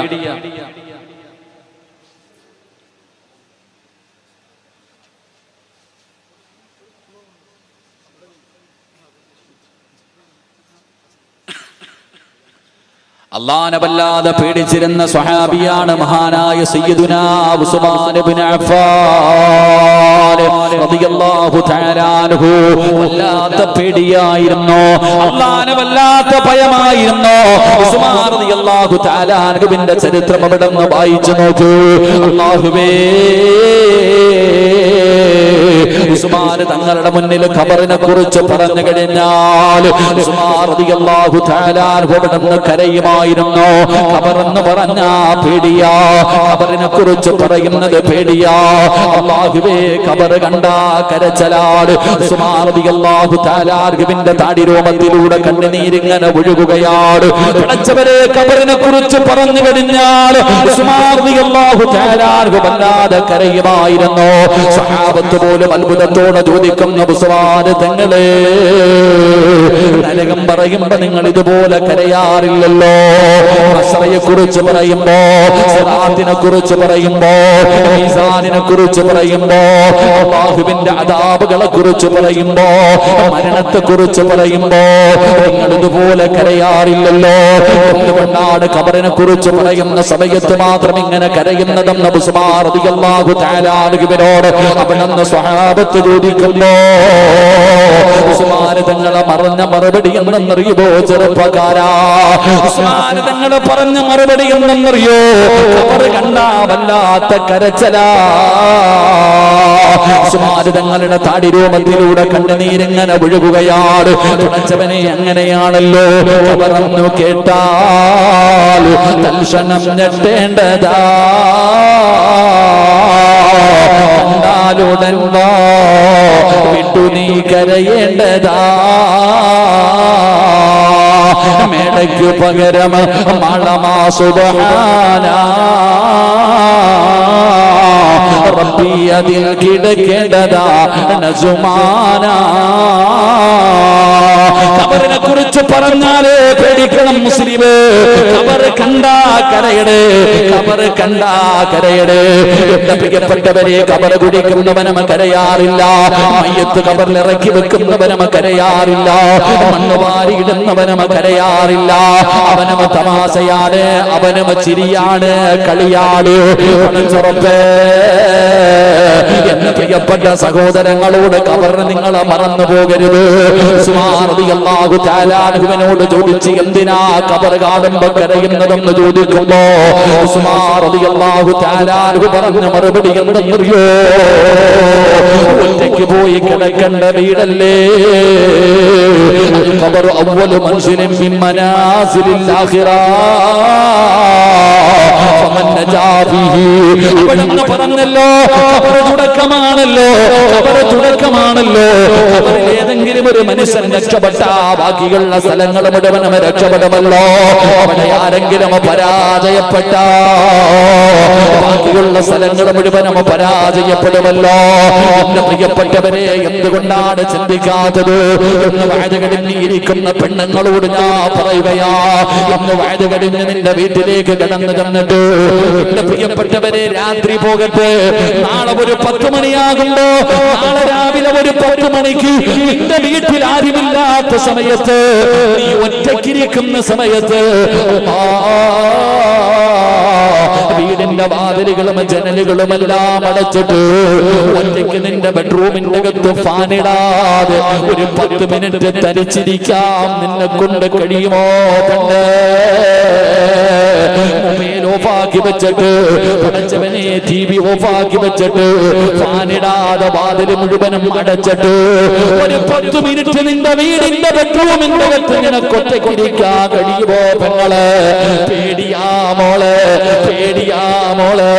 അല്ലാഹനെ വല്ലാതെ പേടിച്ചിരുന്ന സ്വഹാബിയാണ് മഹാനായ സയ്യിദുനാ ഉസ്മാൻ ഇബ്നു അഫ്ഫാൻ റളിയല്ലാഹു തആല അൻഹു. വല്ലാത്ത പേടിയായിരുന്നു, അല്ലാഹനെ വല്ലാത്ത ഭയമായിരുന്നു. ഉസ്മാൻ റളിയല്ലാഹു തആല അൻഹുവിന്റെ ചരിത്രം അവിടെ നിന്ന് വായിച്ചു നോക്കൂ. അല്ലാഹുവേ, ഉസ്മാൻ തങ്ങളുടെ മുന്നിൽ ഖബറിനെ കുറിച്ച് പറഞ്ഞു കഴിഞ്ഞാൽ ഉസ്മാൻ റളിയല്ലാഹു തആല അൻഹു അവിടെ നിന്ന് കരയുമായിരുന്നു. ഖബറെന്ന് പറഞ്ഞാ പേടിയാ, ഖബറിനെ കുറിച്ച് പറയുന്നത് പേടിയാ. അല്ലാഹുവേ, ഖബർ കണ്ടാ കരച്ചലാട്. ഉസ്മാൻ റളിയല്ലാഹു തആല അൻഹുവിന്റെ താടിരോമത്തിലൂടെ കണ്ണുനീരിങ്ങനെ ഒഴുകുകയാണ്. പടച്ചവരെ, ഖബറിനെ കുറിച്ച് പറഞ്ഞു കഴിഞ്ഞാൽ ഉസ്മാൻ റളിയല്ലാഹു തആല അൻഹു വല്ലാതെ കരയുമായിരുന്നു. സ്വഹാബത്ത് പോലും അത്ഭുതത്തോടെ ചോദിക്കുന്ന ഉസ്മാൻ തങ്ങളെ, നരകം പറയുമ്പോ നിങ്ങൾ ഇതുപോലെ കരയാറില്ലല്ലോ. അസ്റയെ കുറിച്ച് പറയുമ്പോ, സിറാത്തിനെ കുറിച്ച് പറയുമ്പോ, മീസാനിനെ കുറിച്ച് പറയുമ്പോ, അല്ലാഹുവിന്റെ അദാബുകളെ കുറിച്ച് പറയുമ്പോ, മരണത്തെ കുറിച്ച് പറയുമ്പോ നിങ്ങൾ ഇതുപോലെ കരയാറില്ലല്ലോ. എന്തുകൊണ്ടാണ് ഖബറിനെ കുറിച്ച് പറയുന്ന സമയത്ത് മാത്രം ഇങ്ങനെ കരയുന്നതെന്ന് ഉസ്മാൻ റളിയല്ലാഹു തആല അൻഹുവിനോട് അവിടുന്ന് സ്വഹാബത്ത് ചോദിക്കുമ്പോ ഉസ്മാൻ തങ്ങളെ പറഞ്ഞ മറുപടി എന്തെന്നറിയുമോ ചെറുപ്പക്കാരാ? ഉസ്മാൻ തങ്ങളെ പറഞ്ഞ മറുപടി എന്തെന്നറിയോ? ഖബർ കണ്ടാ വല്ലാത്ത കരച്ചലാ. ഉസ്മാൻ തങ്ങളുടെ താടിരോമത്തിലൂടെ കണ്ണുനീരിങ്ങനെ ഒഴുകുകയാണ്. പടച്ചവനെ, അങ്ങനെയാണല്ലോ ഖബറെന്നു കേട്ടാൽ തൽക്ഷണം ഞെട്ടേണ്ടതാ. കണ്ടാലുടൻ വിട്ടു നീ കരയേണ്ടതാ. മേടയ്ക്കു പകരം മഴമാ സുബ്ഹാനാ റബ്ബി അതിൽ കിടക്കേണ്ടതാ നസുമാനാ. ഖബറിനെ കുറിച്ച് പറഞ്ഞാലേ പേടിക്കണം മുസ്ലിമേ. ഖബർ കണ്ടാ കരയടേ, ഖബർ കണ്ടാ കരയടേ. എന്റെ പ്രിയപ്പെട്ടവരെ, ഖബർ കുടിക്കുന്നവനും കരയാറില്ല, മയ്യത്ത് ഖബറിൽ ഇറക്കി വെക്കുന്നവനും കരയാറില്ല, മണ്ണ് വാരിയിടുന്നവനും കരയാറില്ല. അവനും തമാശയാണ്, അവനും ചിരിയാണ്, കളിയാണ്. എന്റെ പ്രിയപ്പെട്ട സഹോദരങ്ങളോട് ഖബറിനെ നിങ്ങൾ മറന്നു പോകരുത്. ഉസ്മാൻ റളിയല്ലാഹു തആല അൻഹുവിനോട് ചോദിച്ചു, എന്തിനാ ഖബർ കാണുമ്പോ കരയുന്നതെന്ന് ചോദിക്കുമ്പോ ഉസ്മാൻ റളിയല്ലാഹു തആല അൻഹു പറഞ്ഞ മറുപടി എന്തെന്നറിയോ? ഒറ്റയ്ക്ക് പോയി കിടക്കേണ്ട വീടല്ലേ. ഖബർ അവ്വലു മൻസിലിൻ മിൻ മനാസിലിൽ ആഖിറ ഫമൻ നജാ ഫീഹി. അവിടുന്ന് പറഞ്ഞല്ലോ, ഖബർ തുടക്കമാണല്ലോ, ഖബർ തുടക്കമാണല്ലോ. ഖബറിൽ ഏതെങ്കിലും ഒരു മനുഷ്യൻ രക്ഷപ്പെട്ട ബാക്കിയുള്ള സ്ഥലങ്ങൾ മുഴുവനും രക്ഷപ്പെടുമല്ലോ. അവിടെ ആരെങ്കിലും പരാജയപ്പെട്ട ബാക്കിയുള്ള സ്ഥലങ്ങൾ മുഴുവനും പരാജയപ്പെടുമല്ലോ. എന്റെ പ്രിയപ്പെട്ടവരെ, എന്തുകൊണ്ടാണ് ചിന്തിക്കാത്തത് എന്ന് വയത് കഴിഞ്ഞിരിക്കുന്ന പെണ്ണുങ്ങളോട് ഞാൻ പറയുകയാ. ഇന്ന് വയത് കഴിഞ്ഞ് നിന്റെ വീട്ടിലേക്ക് കടന്നു ചെന്നിട്ട്, എന്റെ പ്രിയപ്പെട്ടവരെ, രാത്രി പോകട്ടെ, നാളെ ഒരു 10 മണിയാകുമ്പോ, നാളെ രാവിലെ ഒരു 10 മണിക്ക് നിന്റെ വീട്ടിൽ ആരുമില്ലാത്ത സമയത്ത്, നീ ഒറ്റയ്ക്കിരിക്കുന്ന സമയത്ത്, വീടിന്റെ വാതിലുകളും ജനലുകളുമെല്ലാം അടച്ചിട്ട് ഒറ്റയ്ക്ക് നിന്റെ ബെഡ്റൂമിന്റെ അകത്ത് ഫാനിടാതെ ഒരു 10 മിനിറ്റ് തരിച്ചിരിക്കാം നിന്നെ കൊണ്ട് കഴിയുമോ? പെണ്ണ്, ഓഫാക്കി വെച്ചിട്ട്, പടച്ചവനെ TV ഓഫാക്കി വെച്ചിട്ട്, ഫാനിടാതെ വാതിൽ മുഴുവനും അടച്ചിട്ട്, ഒരു 10 മിനിറ്റ് നിന്റെ വീടിന്റെ ബെഡ്റൂമിന്റെ അകത്ത് നിനക്കൊറ്റയ്ക്കിരിക്കാൻ കഴിയുമോ പെങ്ങളെ? പേടിയാ മോളെ, പേടിയാ മോളെ.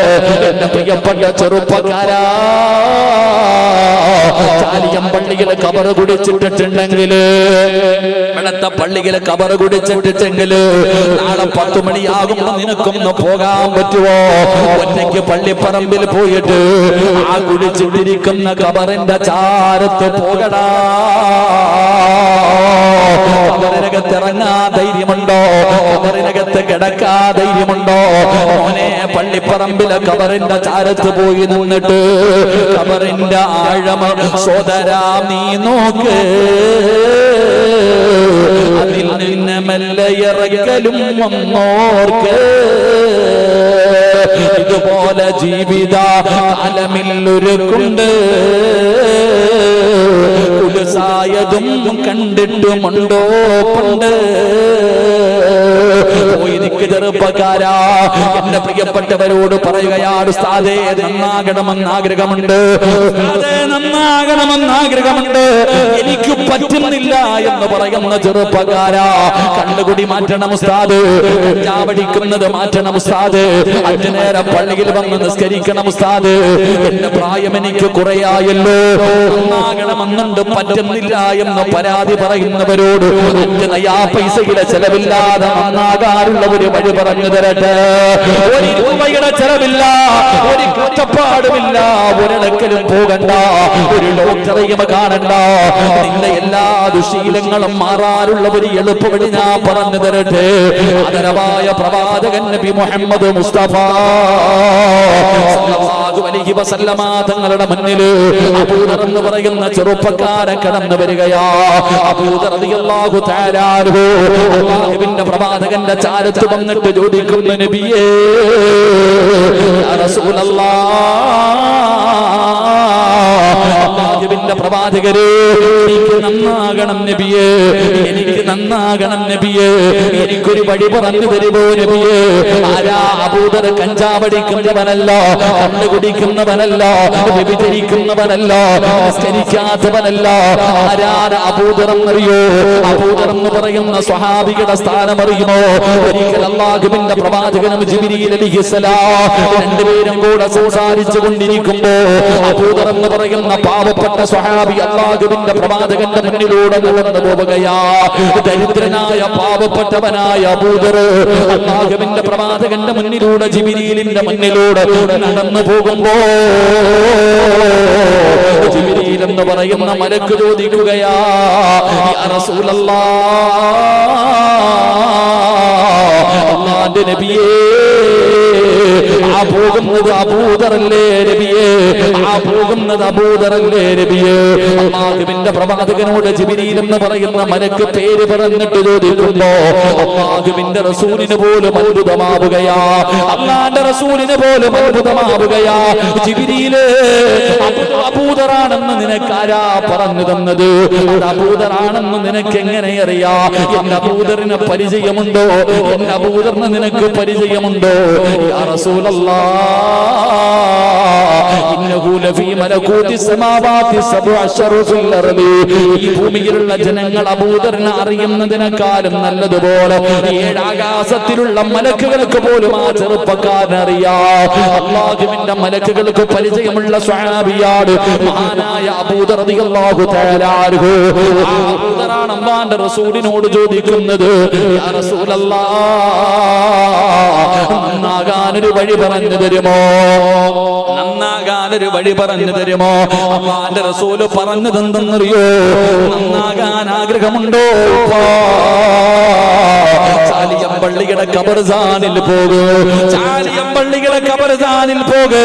എന്റെ പ്രിയപ്പെട്ട ചെറുപ്പക്കാരാ, ചാലിയം പള്ളിയിൽ കബറ് കുടിച്ചിട്ടുണ്ടെങ്കിൽ, ഇവിടത്തെ പള്ളിയിൽ കബറ് കുടിച്ചിട്ടുണ്ടെങ്കിൽ, നാളെ 10 മണിയാകുമ്പോ നിനക്കൊന്ന് പോകാൻ പറ്റുമോ? ഒറ്റയ്ക്ക് പള്ളിപ്പറമ്പിൽ പോയിട്ട് ആ കുടിച്ചിട്ടിരിക്കുന്ന കബറിന്റെ ചാരത്ത് പോകടാ. കബറിനകത്തിറങ്ങാ ധൈര്യമുണ്ടോ? കബറിനകത്ത് കിടക്കാ ധൈര്യമുണ്ടോ? മോനെ, പള്ളിപ്പറമ്പിലെ കബറിന്റെ ചാരത്ത് പോയി നിന്നിട്ട് കബറിന്റെ ആഴമ സോദരാ നീ നോക്ക്. അതിൽ നിന്ന് മെല്ലെ ഇറക്കലും വന്നോർക്ക്. ഇതുപോലെ ജീവിത കാലമില്ലൊരുക്കുണ്ട്, കുലുസായതും കണ്ടിട്ടുമുണ്ടോ പണ്ട്. പോയിരിക്ക് ചെറുപ്പക്കാരാ, എന്റെ പ്രിയപ്പെട്ടവരോട് പറയുകയാണ്, ഉസ്താദേ നന്നാകണമെന്ന് ആഗ്രഹമുണ്ട്, നന്നാകണമെന്ന് ആഗ്രഹമുണ്ട്, എനിക്ക് പറ്റുന്നില്ല എന്ന് പറയുന്ന ചെറുപ്പക്കാരാ, കണ്ണുകുടി മാറ്റണം ഉസ്താദ്, ചാവടിക്കുന്നത് മാറ്റണം ഉസ്താദ്, 5 നേരം പള്ളിയിൽ വന്ന് നിസ്കരിക്കണം ഉസ്താദ്, എന്റെ പ്രായം എനിക്ക് കുറയായല്ലോ, നന്നാകണമെന്നുണ്ട്, പറ്റുന്നില്ല എന്ന് പരാതി പറയുന്നവരോട് 5 നയാ പൈസയുടെ ചെലവില്ലാതെ നന്നാകാനുള്ള ഒരു വഴി പറഞ്ഞു തരട്ടെ. 1 രൂപയുടെ ചെലവില്ല, ഒരു കഷ്ടപ്പാടുമില്ല, ഒരിടക്കലും പോകണ്ട, ഒരു ഡോക്ടറെയും കാണണ്ട. നിന്റെ എല്ലാ ദുശീലങ്ങളും മാറാനുള്ള ഒരു എളുപ്പവഴി ഞാൻ പറഞ്ഞു തരട്ടെ. ആദരവായ പ്രവാചകൻ നബി മുഹമ്മദ് മുസ്തഫ സല്ലല്ലാഹു അലൈഹി വസല്ലമ തങ്ങളുടെ മുന്നിൽ അബൂദർ എന്ന് പറയുന്ന ചെറുപ്പക്കാരൻ കടന്നു വരികയാ. അബൂദർ റളിയല്ലാഹു തആല അൻഹു അല്ലാഹുവിന്റെ പ്രവാചകന്റെ ചാരത്ത് വന്നിട്ട് ചോദിക്കുന്നു, നബിയേ യാ റസൂലല്ലാഹ്, പ്രവാചകരെ എനിക്ക് നന്നാകണം നബിയേ, എനിക്ക് നന്നാകണം നബിയേ, എനിക്കൊരു വഴി പറഞ്ഞു തരുമോ നബിയേ? ആരാ അബൂദർ? കഞ്ചാവടിക്കുന്നവനല്ല, കണ്ണു കുടിക്കുന്നവനല്ല, വ്യഭിചരിക്കുന്നവനല്ല, നിസ്കരിക്കാത്തവനല്ല. ആരാണ് അബൂദർ എന്നറിയോ? അബൂദർ എന്ന് പറയുന്ന സ്വഹാബിയുടെ സ്ഥാനം അറിയുമോ? ഒരിക്കൽ അല്ലാഹുവിന്റെ പ്രവാചകനും ജിബ്രീൽ അലൈഹിസ്സലാം രണ്ടുപേരും കൂടെ സംസാരിച്ചു കൊണ്ടിരിക്കുമ്പോ അബൂദർ എന്ന് പറയുന്ന പാവപ്പെട്ട സ്വഹാബി അല്ലാഹുവിന്റെ പ്രവാചകന്റെ മുന്നിലൂടെ നടന്നു പോവുകയാ. ദരിദ്രനായ പാവപ്പെട്ടവനായ അബൂദർ അല്ലാഹുവിന്റെ പ്രവാചകന്റെ മുന്നിലൂടെ ജിബ്രീലിന്റെ മുന്നിലൂടെ നടന്നു പോകുമ്പോ ജിബ്രീൽ എന്ന് പറയുന്ന മലക്ക് ചോദിക്കുകയാ, യാ റസൂലല്ലാഹ്, അല്ലാഹുവിന്റെ നബിയേ, ആ പോകുന്നത് അബൂദറല്ലേ നബിയേ? ആ പോകുന്നത് അബൂദറല്ലേ നബിയേ? അല്ലാഹുവിന്റെ പ്രവാചകനോട് ജിബ്രീൽ എന്ന് പറയുന്ന മലക്ക് പേര് പറഞ്ഞിട്ട് ചോദിക്കുമ്പോ അല്ലാഹുവിന്റെ റസൂലിന് പോലും അത്ഭുതമാവുകയാ. അല്ലാഹുവിന്റെ റസൂലിന് പോലും അത്ഭുതമാവുകയാ. ജിബ്രീല്, അബൂദറാണെന്ന് നിനക്കാരാ പറഞ്ഞു തന്നത്? അത് അബൂദറാണെന്ന് നിനക്ക് എങ്ങനെ അറിയാ? എന്റെ അബൂദറിന് പരിചയമുണ്ടോ? എന്റെ അബൂദറിന് നിനക്ക് പരിചയമുണ്ടോ? യാ റസൂലല്ലാഹ്, ഇന്നഹു ലഫീ മലകൂതി സമാവാതി സബ്ഉ അശ്റു ഫിൽ അർളി. ഈ ഭൂമിയിലുള്ള ജനങ്ങൾ അബൂദറിനെ അറിയുന്നതിനേക്കാളും നല്ലതുപോലെ 7 ആകാശത്തിലുള്ള മലക്കുകൾക്ക് പോലും ആ ചെറുപ്പക്കാരനെ അറിയാം. അല്ലാഹുവിന്റെ മലക്കുകൾക്ക് പരിചയമുള്ള സ്വഹാബിയാണ് മഹാനായ അബൂദർ റളിയല്ലാഹു തആല അൻഹു. ആ അബൂദറാണ് അല്ലാഹുവിന്റെ റസൂലിനോട് ചോദിക്കുന്നത്, യാ റസൂലല്ലാഹ്, നന്നാകാനൊരു വഴി പറഞ്ഞു തരുമോ? നന്നാകാനൊരു വഴി പറഞ്ഞു തരുമോ? അല്ലാഹുവിന്റെ റസൂല് പറഞ്ഞത് എന്തെന്നറിയോ? നന്നാകാൻ ആഗ്രഹമുണ്ടോ? ചാലിയം പള്ളിയുടെ ഖബർസ്ഥാനിൽ പോകൂ. ചാലിയം പള്ളിയുടെ പള്ളിയുടെ ഖബർസ്ഥാനിൽ പോകെ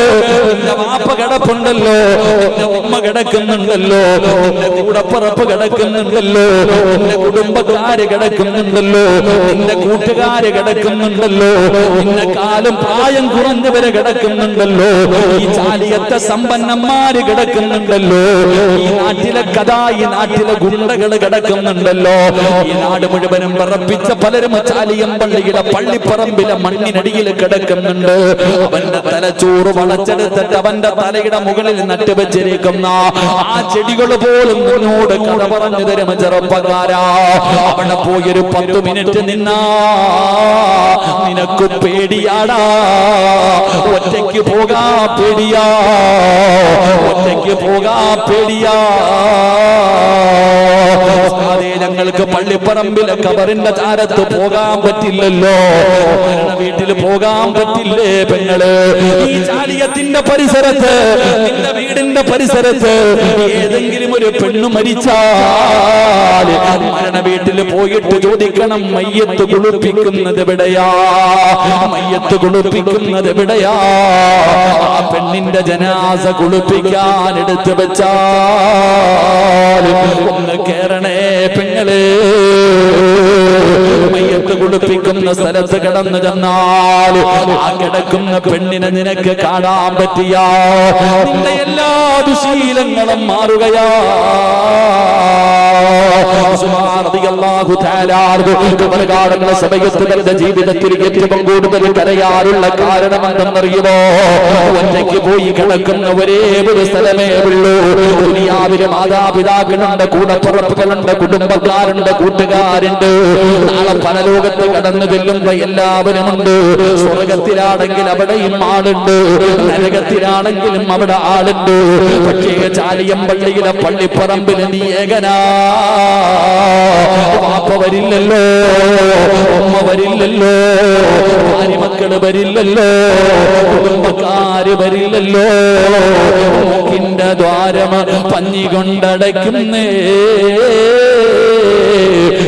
നിന്റെ വാപ്പ കിടപ്പുണ്ടല്ലോ, നിന്റെ ഉമ്മ കിടക്കുന്നുണ്ടല്ലോ, നിന്റെ കൂടപ്പുറപ്പ് കിടക്കുന്നുണ്ടല്ലോ, നിന്റെ കുടുംബക്കാര് കിടക്കുന്നുണ്ടല്ലോ, നിന്റെ കൂട്ടുകാര് കിടക്കുന്നുണ്ടല്ലോ, നിന്റെ കാലം പ്രായം കുറഞ്ഞവരെ കിടക്കുന്നുണ്ടല്ലോ, ഈ ചാലിയത്തെ സമ്പന്നന്മാര് കിടക്കുന്നുണ്ടല്ലോ, ഈ നാട്ടിലെ കഥ, ഈ നാട്ടിലെ ഗുണ്ടകള് കിടക്കുന്നുണ്ടല്ലോ, ഈ നാട് മുഴുവനും വിറപ്പിച്ച പലരും ചാലിയം പള്ളിയുടെ പള്ളിപ്പറമ്പിലെ മണ്ണിനടിയിൽ കിടക്കുന്നുണ്ട്. അവന്റെ തലച്ചോറ് വളച്ചെടുത്തിട്ട് അവന്റെ തലയുടെ മുകളിൽ നട്ടുവെച്ചിരിക്കുന്ന ആ ചെടികൾ പോലും നിന്നോട് കഥ പറഞ്ഞു തരും ചെറുപ്പക്കാരാ. അവിടെ പോയൊരു 10 മിനിറ്റ് നിന്നാ നിനക്ക് പേടിയാടാ, ഒറ്റയ്ക്ക് പോകാ പേടിയാ, ഒറ്റയ്ക്ക് പോകാ പേടിയാ. ഞങ്ങൾക്ക് പള്ളിപ്പറമ്പിലെ ഖബറിന്റെ ചാരത്ത് പോകാൻ പറ്റില്ലല്ലോ, വീട്ടിൽ പോകാൻ പറ്റില്ലേ പെങ്ങള്? ഈ ചാലിയത്തിന്റെ പരിസരത്ത്, നിന്റെ വീടിന്റെ പരിസരത്ത് ഏതെങ്കിലും ഒരു പെണ്ണു മരിച്ചാൽ മരണ വീട്ടിൽ പോയിട്ട് ചോദിക്കണം, മയ്യത്ത് കുളിപ്പിക്കുന്നത് എവിടെയാ, മയ്യത്ത് കുളിപ്പിക്കുന്നത് എവിടെയാ? ആ പെണ്ണിന്റെ ജനാസ കുളിപ്പിക്കാൻ എടുത്തു വെച്ചാൽ ഒന്ന് കേറണേ പെങ്ങളെ. മയ്യത്ത് കുളിപ്പിക്കുന്ന സ്ഥലത്ത് കിടന്നു ചെന്നാൽ ആ കിടക്കുന്ന പെണ്ണിനെ നിനക്ക് കാണാൻ പറ്റിയ നിന്റെ എല്ലാ ദുശീലങ്ങളും മാറുകയാ. സമയത്ത് ജീവിതത്തിൽ ഏറ്റവും കൂടുതൽ കരയാറുള്ള കാരണം എന്തെന്നറിയുമോ? ഒറ്റയ്ക്ക് പോയി കിടക്കുന്ന ഒരേ ഒരു സ്ഥലമേ ഉള്ളൂ. ദുനിയാവിലെ മാതാപിതാക്കളുണ്ട്, കൂടപ്പുറപ്പുകളുണ്ട്, കുടുംബക്കാരുണ്ട്, കൂട്ടുകാരുണ്ട്. നാളെ പരലോകത്ത് കടന്നു ചെല്ലുമ്പോ എല്ലാവരും ഉണ്ട്. സ്വർഗത്തിലാണെങ്കിൽ അവിടെയും ആളുണ്ട്, നരകത്തിലാണെങ്കിലും അവിടെ ആളുണ്ട്. പക്ഷേ ചാലിയം പള്ളിയിലെ പള്ളിപ്പറമ്പിൽ നീ ഏകനാ. വാപ്പ വരില്ലല്ലോ, ഉമ്മ വരില്ലല്ലോ, ഭാര്യമക്കള് വരില്ലല്ലോ, കുടുംബക്കാര് വരില്ലല്ലോ. മൂക്കിന്റെ ദ്വാരം പഞ്ഞി കൊണ്ടടയ്ക്കുന്നേ,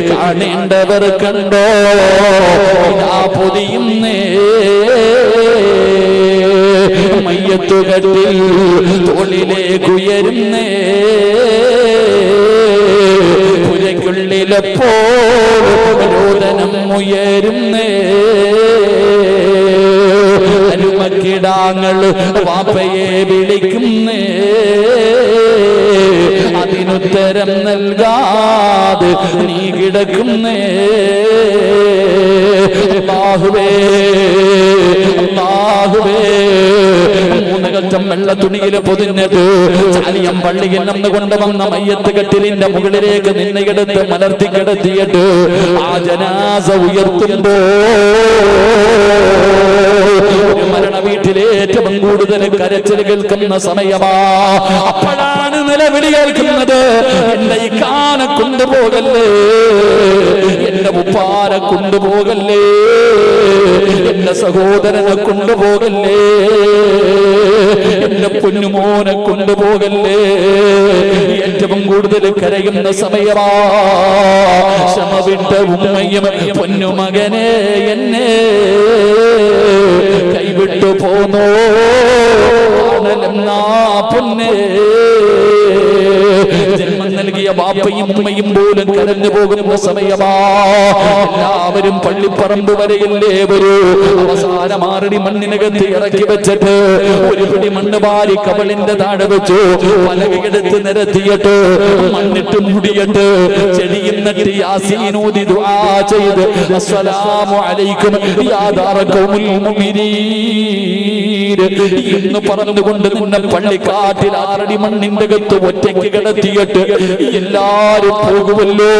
കാണേണ്ടവർ കണ്ടോ ഇതാ പൊതിയുന്നേ. മയ്യത്തുകട്ടിൽ തോളിലേക്കുയരുന്നേ, പുരയ്ക്കുള്ളിലെപ്പോൾ രോദനം ഉയരുന്നേ. അരുമക്കിടാങ്ങൾ വാപ്പയെ വിളിക്കുന്നേ, അതിനുത്തരം നൽകാതെ നീ കിടക്കുന്നേ. അല്ലാഹുവേ, അല്ലാഹുവേ, 3 കച്ചം വെള്ള തുണിയിൽ പൊതിഞ്ഞത് ചാലിയം പള്ളിയിൽ നിന്ന് കൊണ്ടുവന്ന മയ്യത്ത് കെട്ടിലിന്റെ മുകളിലേക്ക് നിന്നെടുത്ത് മലർത്തി കിടത്തിയിട്ട് ആ ജനാസ ഉയർത്തുമ്പോ മരണ വീട്ടിലെ ഏറ്റവും കൂടുതൽ കരച്ചിൽ കേൾക്കുന്ന സമയമാ. അപ്പോഴാണ് നിലവിളി കേൾക്കുന്നത്, എന്റെ ഈ കാനെ കൊണ്ടുപോകല്ലേ, എന്റെ ഉപ്പാനെ കൊണ്ടുപോകല്ലേ, എന്റെ സഹോദരനെ കൊണ്ടുപോകല്ലേ, എന്റെ പൊന്നുമോനെ കൊണ്ടുപോകല്ലേ. ഏറ്റവും കൂടുതൽ കരയുന്ന സമയമാ. ക്ഷമ വിട്ട ഉമ്മയും പൊന്നുമകനെ എന്നെ കൈവിട്ടു പോന്നോ പൊന്നേ. ജന്മം നൽകിയ ബാപ്പയും ഉമ്മയും പോലും കരഞ്ഞു പോകുന്ന സമയമാ. എല്ലാവരും പള്ളിപ്പറമ്പ് വരെയല്ലേ വരൂ. അവസാനം 6 മണ്ണിനകത്ത് ഇറക്കി വെച്ചിട്ട് ഒരു പിടി മണ്ണ് വാരി കവളിന്റെ താഴെ വെച്ചു, പലകയെടുത്ത് നിരത്തിയിട്ട് മണ്ണിട്ട് മുടിയിട്ട് ചെടിയും നട്ട് യാസീനൂതി ദുആ ചെയ്ത് അസ്സലാമു അലൈക്കും യാ ദാറ ഖൗമുൽ മുഅ്മിനീൻ എന്ന് പറഞ്ഞുകൊണ്ട് നിന്നെ പള്ളിക്കാട്ടിൽ 6 അടി മണ്ണിന്റെ അകത്ത് ഒറ്റയ്ക്ക് കിടത്തിയിട്ട് എല്ലാരും പോകുമല്ലോ.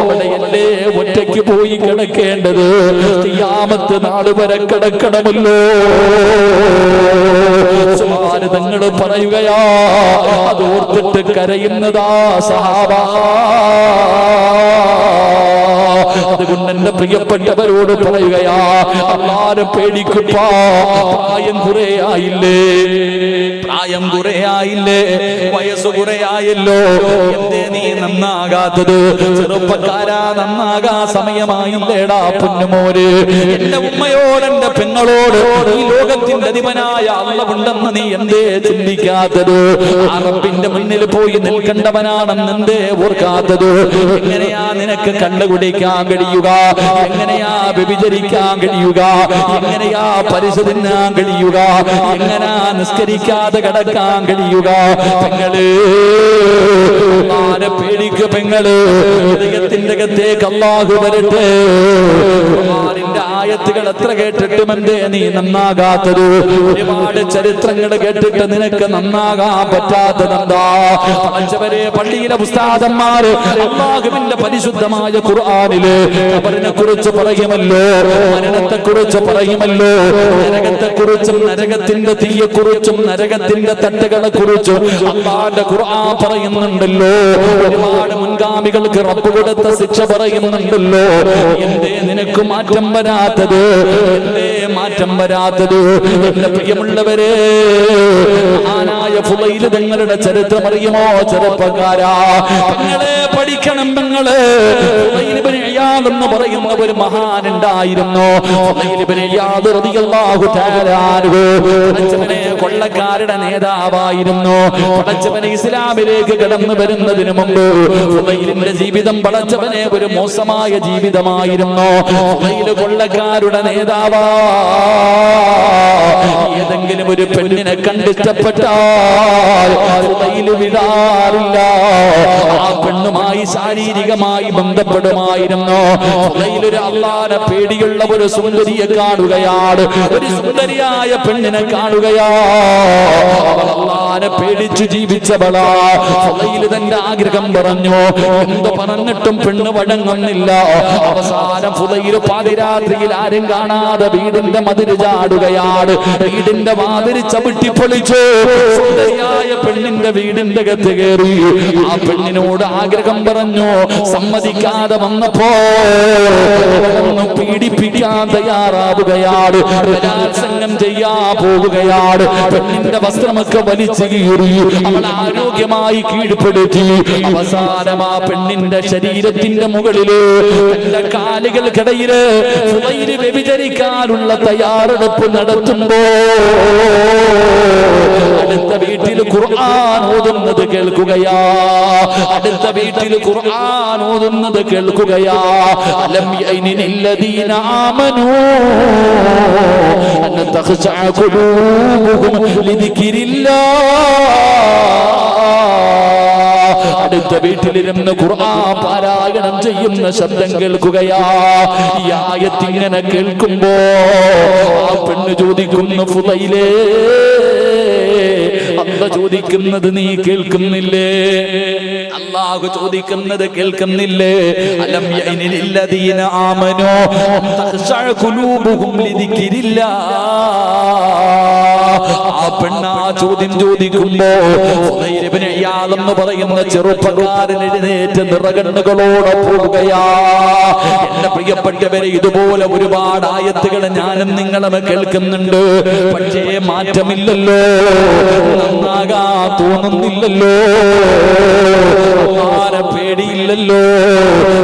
അവിടെയല്ലേ ഒറ്റയ്ക്ക് പോയി കിടക്കേണ്ടത്, ഖിയാമത്ത് നാൾ വരെ കിടക്കണമല്ലോ. തങ്ങൾ പറയുകയാ, അതോർത്തിട്ട് കരയുന്നതാ സഹാബാ. അതുകൊണ്ട് എന്റെ പ്രിയപ്പെട്ടവരോട് പറയുകയാ, അല്ലാഹുവിനെ പേടിക്കുപ്പാ. പ്രായം കുറേയായില്ലേ, പ്രായം കുറേയായില്ലേ, വയസ്സ് കുറേയായല്ലോ, എന്തേ നീ നന്നാകാത്തത്? ചെറുപ്പക്കാരാ, നന്നാകാ സമയമായില്ലേടാ പൊന്നുമോര്. എന്റെ ഉമ്മയോട് എന്റെ പെങ്ങളോട് ഈ ലോകത്തിന്റെ അധിപനായ അല്ലാഹുണ്ടെന്ന് നീ എന്തേ ചിന്തിക്കാത്തത്? ആ റബ്ബിന്റെ മുന്നിൽ പോയി നിൽക്കേണ്ടവനാണെന്ന് എന്തേ ഓർക്കാത്തത്? എങ്ങനെയാ നിനക്ക് കണ്ടുകുടിക്കാൻ കഴിയുക? എങ്ങനെയാ വ്യഭിചരിക്കാൻ കഴിയുക? എങ്ങനെയാ പലിശ തിന്നാൻ കഴിയുക? എങ്ങനെയാ നിസ്കരിക്കാതെ കിടക്കാൻ കഴിയുക? പെങ്ങള്, അല്ലാഹുവിനെ പേടിക്ക് പെങ്ങള്. ഹൃദയത്തിന്റെ അകത്തേക്ക് അല്ലാഹു വരട്ടെ. ഖുർആനിന്റെ ആയത്തുകൾ എത്ര കേട്ടിട്ടും എന്തേ നീ നന്നാകാത്തത്? ഒരുപാട് ചരിത്രങ്ങൾ കേട്ടിട്ട് നിനക്ക് നന്നാകാൻ പറ്റാത്തതെന്താ? പഞ്ചവരെ പള്ളിയിലെ ഉസ്താദന്മാര് അല്ലാഹുവിന്റെ പരിശുദ്ധമായ ഖുർആനില് ഖബറിനെ കുറിച്ച് പറയുമല്ലോ, മരണത്തെ കുറിച്ച് പറയുമല്ലോ, നരകത്തെ കുറിച്ചും നരകത്തിന്റെ തീയെ കുറിച്ചും നരകത്തിന്റെ തട്ടുകളെ കുറിച്ചും അല്ലാഹുവിന്റെ ഖുർആൻ പറയുന്നുണ്ടല്ലോ. ഒരുപാട് മുൻഗാമികൾക്ക് റബ്ബ് കൊടുത്ത ശിക്ഷ പറയുന്നുണ്ടല്ലോ. എന്തേ നിനക്ക് മാറ്റം വരാത്തത്? എന്തേ മാറ്റം വരാത്തത്? എന്റെ പ്രിയമുള്ളവരെ, മഹാനായ ഫുളൈൽ തങ്ങളുടെ ചരിത്രം അറിയുമോ ചെറുപ്പക്കാരാ? നിങ്ങളെ പഠിക്കണം. നിങ്ങള് ഫുളൈൽ ഇബ്നു ഇയാദ് എന്ന് പറയുന്ന ഒരു മഹാൻ ഉണ്ടായിരുന്നു. ഫുളൈൽ ഇബ്നു ഇയാദ് റളിയല്ലാഹു തആല അൻഹു പടച്ചവനെ കൊള്ളക്കാരുടെ നേതാവായിരുന്നു. പടച്ചവനെ ഇസ്ലാമിലേക്ക് കടന്നു വരുന്നതിന് മുമ്പ് ഫുളൈലിന്റെ ജീവിതം പടച്ചവനെ ഒരു മോശമായ ജീവിതമായിരുന്നു. ഫുളൈൽ കൊള്ളക്കാരുടെ നേതാവാ. ഏതെങ്കിലും ഒരു പെണ്ണിനെ കണ്ടിഷ്ടപ്പെട്ടാൽ ഫുളൈൽ വിടാറില്ല. ആ പെണ്ണുമായി ശാരീരികമായി ബന്ധപ്പെടുമായിരുന്നു. ഫുളൈൽ ഒരു അല്ലാഹുവിനെ പേടിയുള്ള ഒരു സുന്ദരിയെ കാണുകയാണ്. ഒരു സുന്ദരിയായ പെണ്ണിനെ കാണുകയാ. അല്ലാഹുവിനെ പേടിച്ചു ജീവിച്ചവളാ. ഫുളൈൽ തന്റെ ആഗ്രഹം പറഞ്ഞു. എന്ത് പറഞ്ഞിട്ടും പെണ്ണ് വഴങ്ങുന്നില്ല. അവസാനം ഫുളൈൽ പാതിരാത്രിയിൽ ആരും കാണാതെ വീടിന്റെ മതിൽ ചാടുകയാണ്. വീടിന്റെ വാതിൽ ചവിട്ടി പൊളിച്ചു. സുന്ദരിയായ പെണ്ണിന്റെ വീടിന്റെ അകത്ത് കയറി. ആ പെണ്ണിനോട് ആഗ്രഹം പറഞ്ഞു. സമ്മതിക്കാതെ വന്നപ്പോ പീഡിപ്പിക്കാൻ തയ്യാറാവുകയാണ്. ബലാത്സംഗം ചെയ്യാൻ പോവുകയാണ്. പെണ്ണിന്റെ വസ്ത്രമൊക്കെ വലിച്ചു കീറി അവൾ ആരോഗ്യമായി കീഴ്പ്പെടുത്തി. അവസാനം ആ പെണ്ണിന്റെ ശരീരത്തിന്റെ മുകളില് തന്റെ കാലുകൾക്കിടയില് ഫുളൈൽ വ്യഭിചരിക്കാനുള്ള തയ്യാറെടുപ്പ് നടത്തുമ്പോ അടുത്ത വീട്ടിൽ ഖുർആൻ ഓതുന്നത് കേൾക്കുകയാ. അടുത്ത വീട്ടിൽ ഖുർആൻ ഓതുന്നത് കേൾക്കുകയാ. അലം യഅനില്ലദീന ആമനൂ അൻ തഖ്ശഅ ഖുലൂബുഹും ലിദിക്രില്ലാഹ്. അടുത്ത വീട്ടിലിരുന്ന് ഖുർആൻ പാരായണം ചെയ്യുന്ന ശബ്ദം കേൾക്കുകയാ. ഈ ആയത്ത് ഇങ്ങനെ കേൾക്കുമ്പോ ആ പെണ്ണ് ചോദിക്കുന്നു, ഫുളൈലേ, അല്ലാഹു ചോദിക്കുന്നത് നീ കേൾക്കുന്നില്ലേ? അല്ലാഹു ചോദിക്കുന്നത് കേൾക്കുന്നില്ലേ? അലം യഅനില്ലദീന ആമനൂ തഖ്ശഅ ഖുലൂബുഹും ലിദിക്രില്ലാഹ്. ആ പെണ്ണ് ആ ചോദ്യം ചോദിക്കുമ്പോ ഫുളൈൽ ഇബ്നു ഇയാദ് എന്ന് പറയുന്ന ചെറുപ്പക്കാരൻ എഴുന്നേറ്റ് നിറകണ്ണുകളോടെ പോവുകയാ. എന്റെ പ്രിയപ്പെട്ടവരെ, ഇതുപോലെ ഒരുപാട് ആയത്തുകൾ ഞാനും നിങ്ങളും കേൾക്കുന്നുണ്ട്. പക്ഷേ മാറ്റമില്ലല്ലോ, നന്നാകാ തോന്നുന്നില്ലല്ലോ, ആരെ പേടിയില്ലല്ലോ.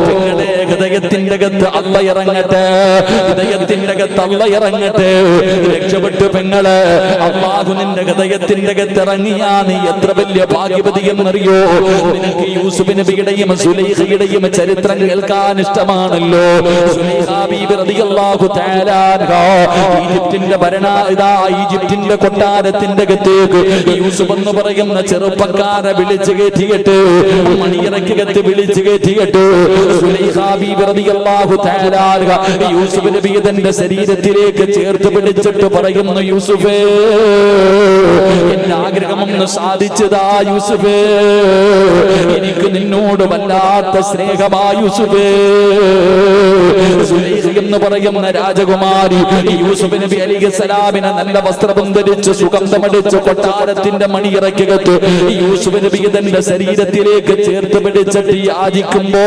നിങ്ങളുടെ ഹൃദയത്തിന്റെ അകത്ത് അല്ല ഇറങ്ങട്ടെ, ഹൃദയത്തിന്റെ അകത്ത് അല്ല ഇറങ്ങട്ടെ. രക്ഷപ്പെട്ടു പെങ്ങള്. അല്ലാഹു നിന്റെ ഹൃദയത്തിന്റെ അകത്ത് ഇറങ്ങിയാ നീ എത്ര വലിയ ഭാഗ്യവതി എന്നറിയോ? നിനക്ക് യൂസുഫ് നബിയുടെയും സുലൈഖയുടെയും ചരിത്രം കേൾക്കാൻ ഇഷ്ടമാണല്ലോ. സുലൈഖ ബീബി റളിയല്ലാഹു തആല അൻഹാ ഈജിപ്തിന്റെ ഈജിപ്തിന്റെ കൊട്ടാരത്തിന്റെ അകത്തേക്ക് യൂസുഫ് എന്ന് പറയുന്ന ചെറുപ്പക്കാരെ വിളിച്ചു കയറ്റിയിട്ട് മണിയറക്കകത്ത് വിളിച്ചു കയറ്റിയിട്ട് സുലൈഖ ബീബി റളിയല്ലാഹു തആല അൻഹാ യൂസുഫ് നബിയെ തന്റെ ശരീരത്തിലേക്ക് ചേർത്ത് പിടിച്ചിട്ട് പറയുന്നു, യൂസുഫേ, എന്റെ ആഗ്രഹമൊന്ന് സാധിച്ചതാ യൂസുഫേ, എനിക്ക് നിന്നോട് വല്ലാത്ത സ്നേഹമാ യൂസുഫേ. സുലൈഖ എന്ന് പറയുന്ന രാജകുമാരി യൂസുഫ് നബി അലൈഹിസ്സലാമിനെ നല്ല വസ്ത്രം ധരിച്ച് സുഗന്ധമടിച്ച് കൊട്ടാരത്തിന്റെ പ്രവാചകന്റെ മണിയറക്കകത്ത് യൂസുഫ് നബി തന്റെ ശരീരത്തിലേക്ക് ചേർത്ത് പിടിച്ചിട്ട് യാചിക്കുമ്പോ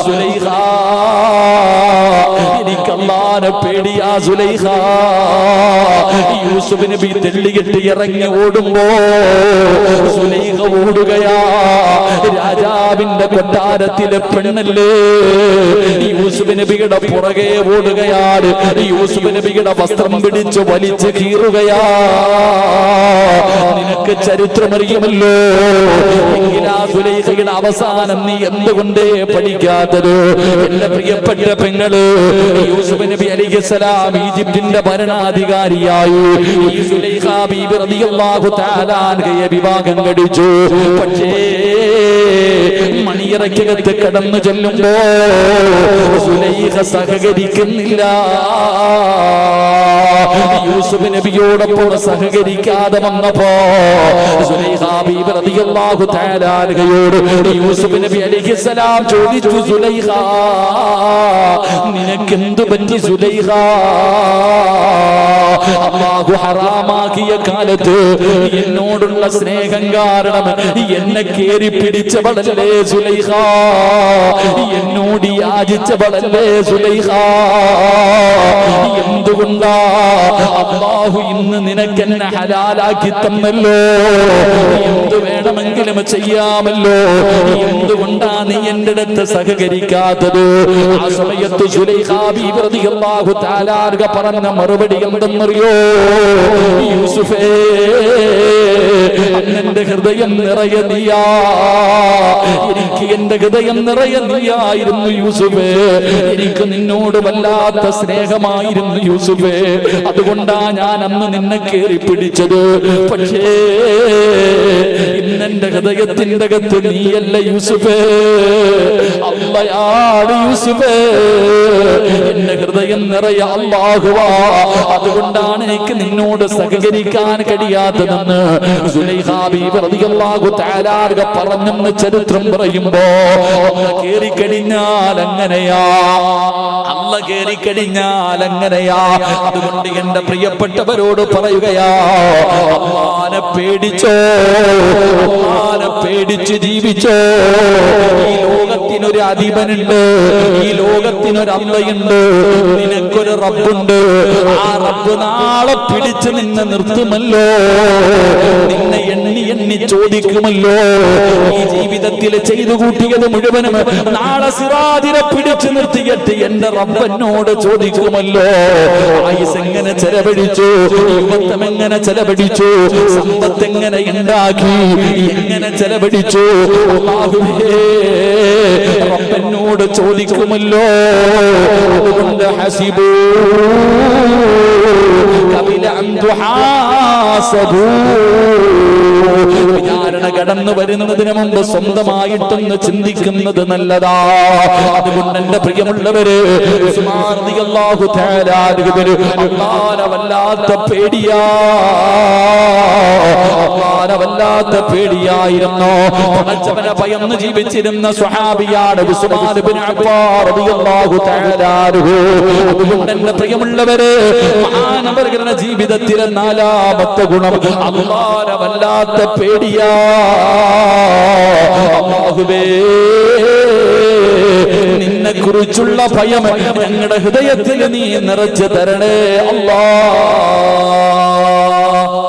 സുലൈഖ, എനിക്ക് അല്ലാഹുവിനെ പേടിയാ സുലൈഖ. യൂസുഫ് നബി തെള്ളിയിട്ട് ഇറങ്ങി ഓടുമ്പോ സുലൈഖ ഓടുകയാ. രാജാവിന്റെ കൊട്ടാരത്തിലെ പെണ്ണല്ലേ യൂസുഫ് നബിയുടെ പുറകെ ഓടുകയാണ്. യൂസുഫ് നബിയുടെ വസ്ത്രം പിടിച്ച് വലിച്ചു കീറുകയാ. നിനക്ക് ചരിത്രമറിയുമല്ലോ, എങ്കിലാ സുലൈഖയുടെ അവസാനം നീ എന്തുകൊണ്ടേ പഠിക്കാത്തത്? എന്റെ പ്രിയപ്പെട്ട പെങ്ങള്, യൂസുഫ് നബി അലൈഹിസ്സലാം ഈജിപ്തിന്റെ ഭരണാധികാരിയായി. ഈ സുലൈഖ ബീബി റളിയല്ലാഹു തആല അൻഹയെ വിവാഹം കഴിച്ചു. പക്ഷേ മണിയറക്കകത്ത് കടന്നു ചെല്ലുമ്പോ സുലൈഖ സഹകരിക്കുന്നില്ല. യൂസുഫ് നബിയോടൊപ്പം സഹകരിക്കാതെ വന്നപ്പോ സുലൈഖ ബീബി റളിയല്ലാഹു തആല അൻഹയോട് യൂസുഫ് നബി അലൈഹിസ്സലാം ചോദിച്ചു, സുലൈഖ നിനക്കെന്ത് പറ്റി സുലൈഖ? അല്ലാഹു ഹറാമാക്കിയ കാലത്ത് എന്നോടുള്ള സ്നേഹം കാരണം എന്നെ കേറി പിടിച്ചവളല്ലേ സുലൈഖ? എന്നോട് യാചിച്ചവളല്ലേ സുലൈഖ? എന്തുകൊണ്ടാ അല്ലാഹു ഇന്ന് നിനക്കെന്നെ ഹലാലാക്കി തന്നല്ലോ, എന്തു വേണമെങ്കിലും ചെയ്യാമല്ലോ, എന്തുകൊണ്ടാ നീ എന്റെ അടുത്ത് സഹകരിക്കാത്തത്? ആ സമയത്ത് സുലൈഖ ബീബി റളിയല്ലാഹു തആല അൻഹ പറഞ്ഞ മറുപടി എന്തെന്നറിയോ? യൂസുഫേ, എന്റെ ഹൃദയം നിറയെ നീയാ, എനിക്ക് എന്റെ ഹൃദയം നിറയെ നീയായിരുന്നു യൂസുഫേ. എനിക്ക് നിന്നോട് വല്ലാത്ത സ്നേഹമായിരുന്നു യൂസുഫേ. അതുകൊണ്ടാ ഞാൻ അന്ന് നിന്നെ കേറി പിടിച്ചത്. പക്ഷേ ഇന്നെന്റെ ഹൃദയത്തിന്റെ അകത്ത് നീയല്ല യൂസുഫേ, അല്ലാഹുവാണ് യൂസുഫേ. എന്റെ ഹൃദയം നിറയെ അല്ലാഹുവാ. അതുകൊണ്ടാണ് എനിക്ക് നിന്നോട് സഹകരിക്കാൻ കഴിയാത്തതെന്ന് സുലൈഖ ബീബി റളിയല്ലാഹു തആല അൻഹ പറഞ്ഞെന്ന് ചരിത്രം പറയുമ്പോ കേറിക്കഴിഞ്ഞാൽ അങ്ങനെയാ, അല്ല കേറിക്കഴിഞ്ഞാൽ അങ്ങനെയാ. അതുകൊണ്ട് എന്റെ പ്രിയപ്പെട്ടവരോട് പറയുകയാ, അല്ലാഹുവിനെ പേടിച്ചോ, അല്ലാഹുവിനെ പേടിച്ച് ജീവിച്ചോ. ഈ ലോകത്തിനൊരു അധിപനുണ്ട്, ഈ ലോകത്തിനൊരു അള്ളയുണ്ട്, നിനക്കൊരു റബ്ബുണ്ട്. ആ റബ്ബ് നാളെ പിടിച്ച് നിന്നെ നിർത്തുമല്ലോ, നിന്നെ എണ്ണി എണ്ണി ചോദിക്കുമല്ലോ. ഈ ജീവിതത്തിൽ ചെയ്തു കൂട്ടിയത് മുഴുവനും നാളെ സിറാജിനെ പിടിച്ചു നിർത്തിയിട്ട് എന്റെ റബ്ബനോട് ചോദിക്കുമല്ലോ. ആയുസ് എങ്ങനെ ചെലവഴിച്ചു, യുവത്വം എങ്ങനെ ചെലവഴിച്ചു, സമ്പത്ത് എങ്ങനെ ഉണ്ടാക്കി, എങ്ങനെ ചെലവഴിച്ചു, അല്ലാഹുവേ റബ്ബനോട് ചോദിക്കുമല്ലോ. അതുകൊണ്ട് ഹസിബൂ ഖബല അൻ തുഹാസബൂ, വിചാരണ കടന്നു വരുന്നതിന് മുമ്പ് സ്വന്തമായിട്ടൊന്ന് ചിന്തിക്കുന്നത് നല്ലതാ. അതുകൊണ്ട് എന്റെ പ്രിയമുള്ളവര്, ഉസ്മാൻ റളിയല്ലാഹു തആല അൻഹു അല്ലാഹുവിനെ വല്ലാത്ത പേടിയാ, അല്ലാഹുവിനെ വല്ലാത്ത പേടിയായിരുന്നു. പടച്ചവനെ ഭയന്ന് ജീവിച്ചിരുന്ന സ്വഹാബിയാണ് ഉസ്മാൻ ഇബ്നു അഫ്ഫാൻ റളിയല്ലാഹു തആല അൻഹു. അതുകൊണ്ട് എന്റെ പ്രിയമുള്ളവര്, മഹാനവരുടെ ജീവിതത്തിലെ നാലാമത്തെ ഗുണം അല്ലാഹുവിനെ വല്ലാത്ത പേടിയാ. അല്ലാഹുവേ നിന്നെ കുറിച്ചുള്ള ഭയം ഞങ്ങളുടെ ഹൃദയത്തിൽ നീ നിറച്ചു തരണേ അല്ലാഹ്.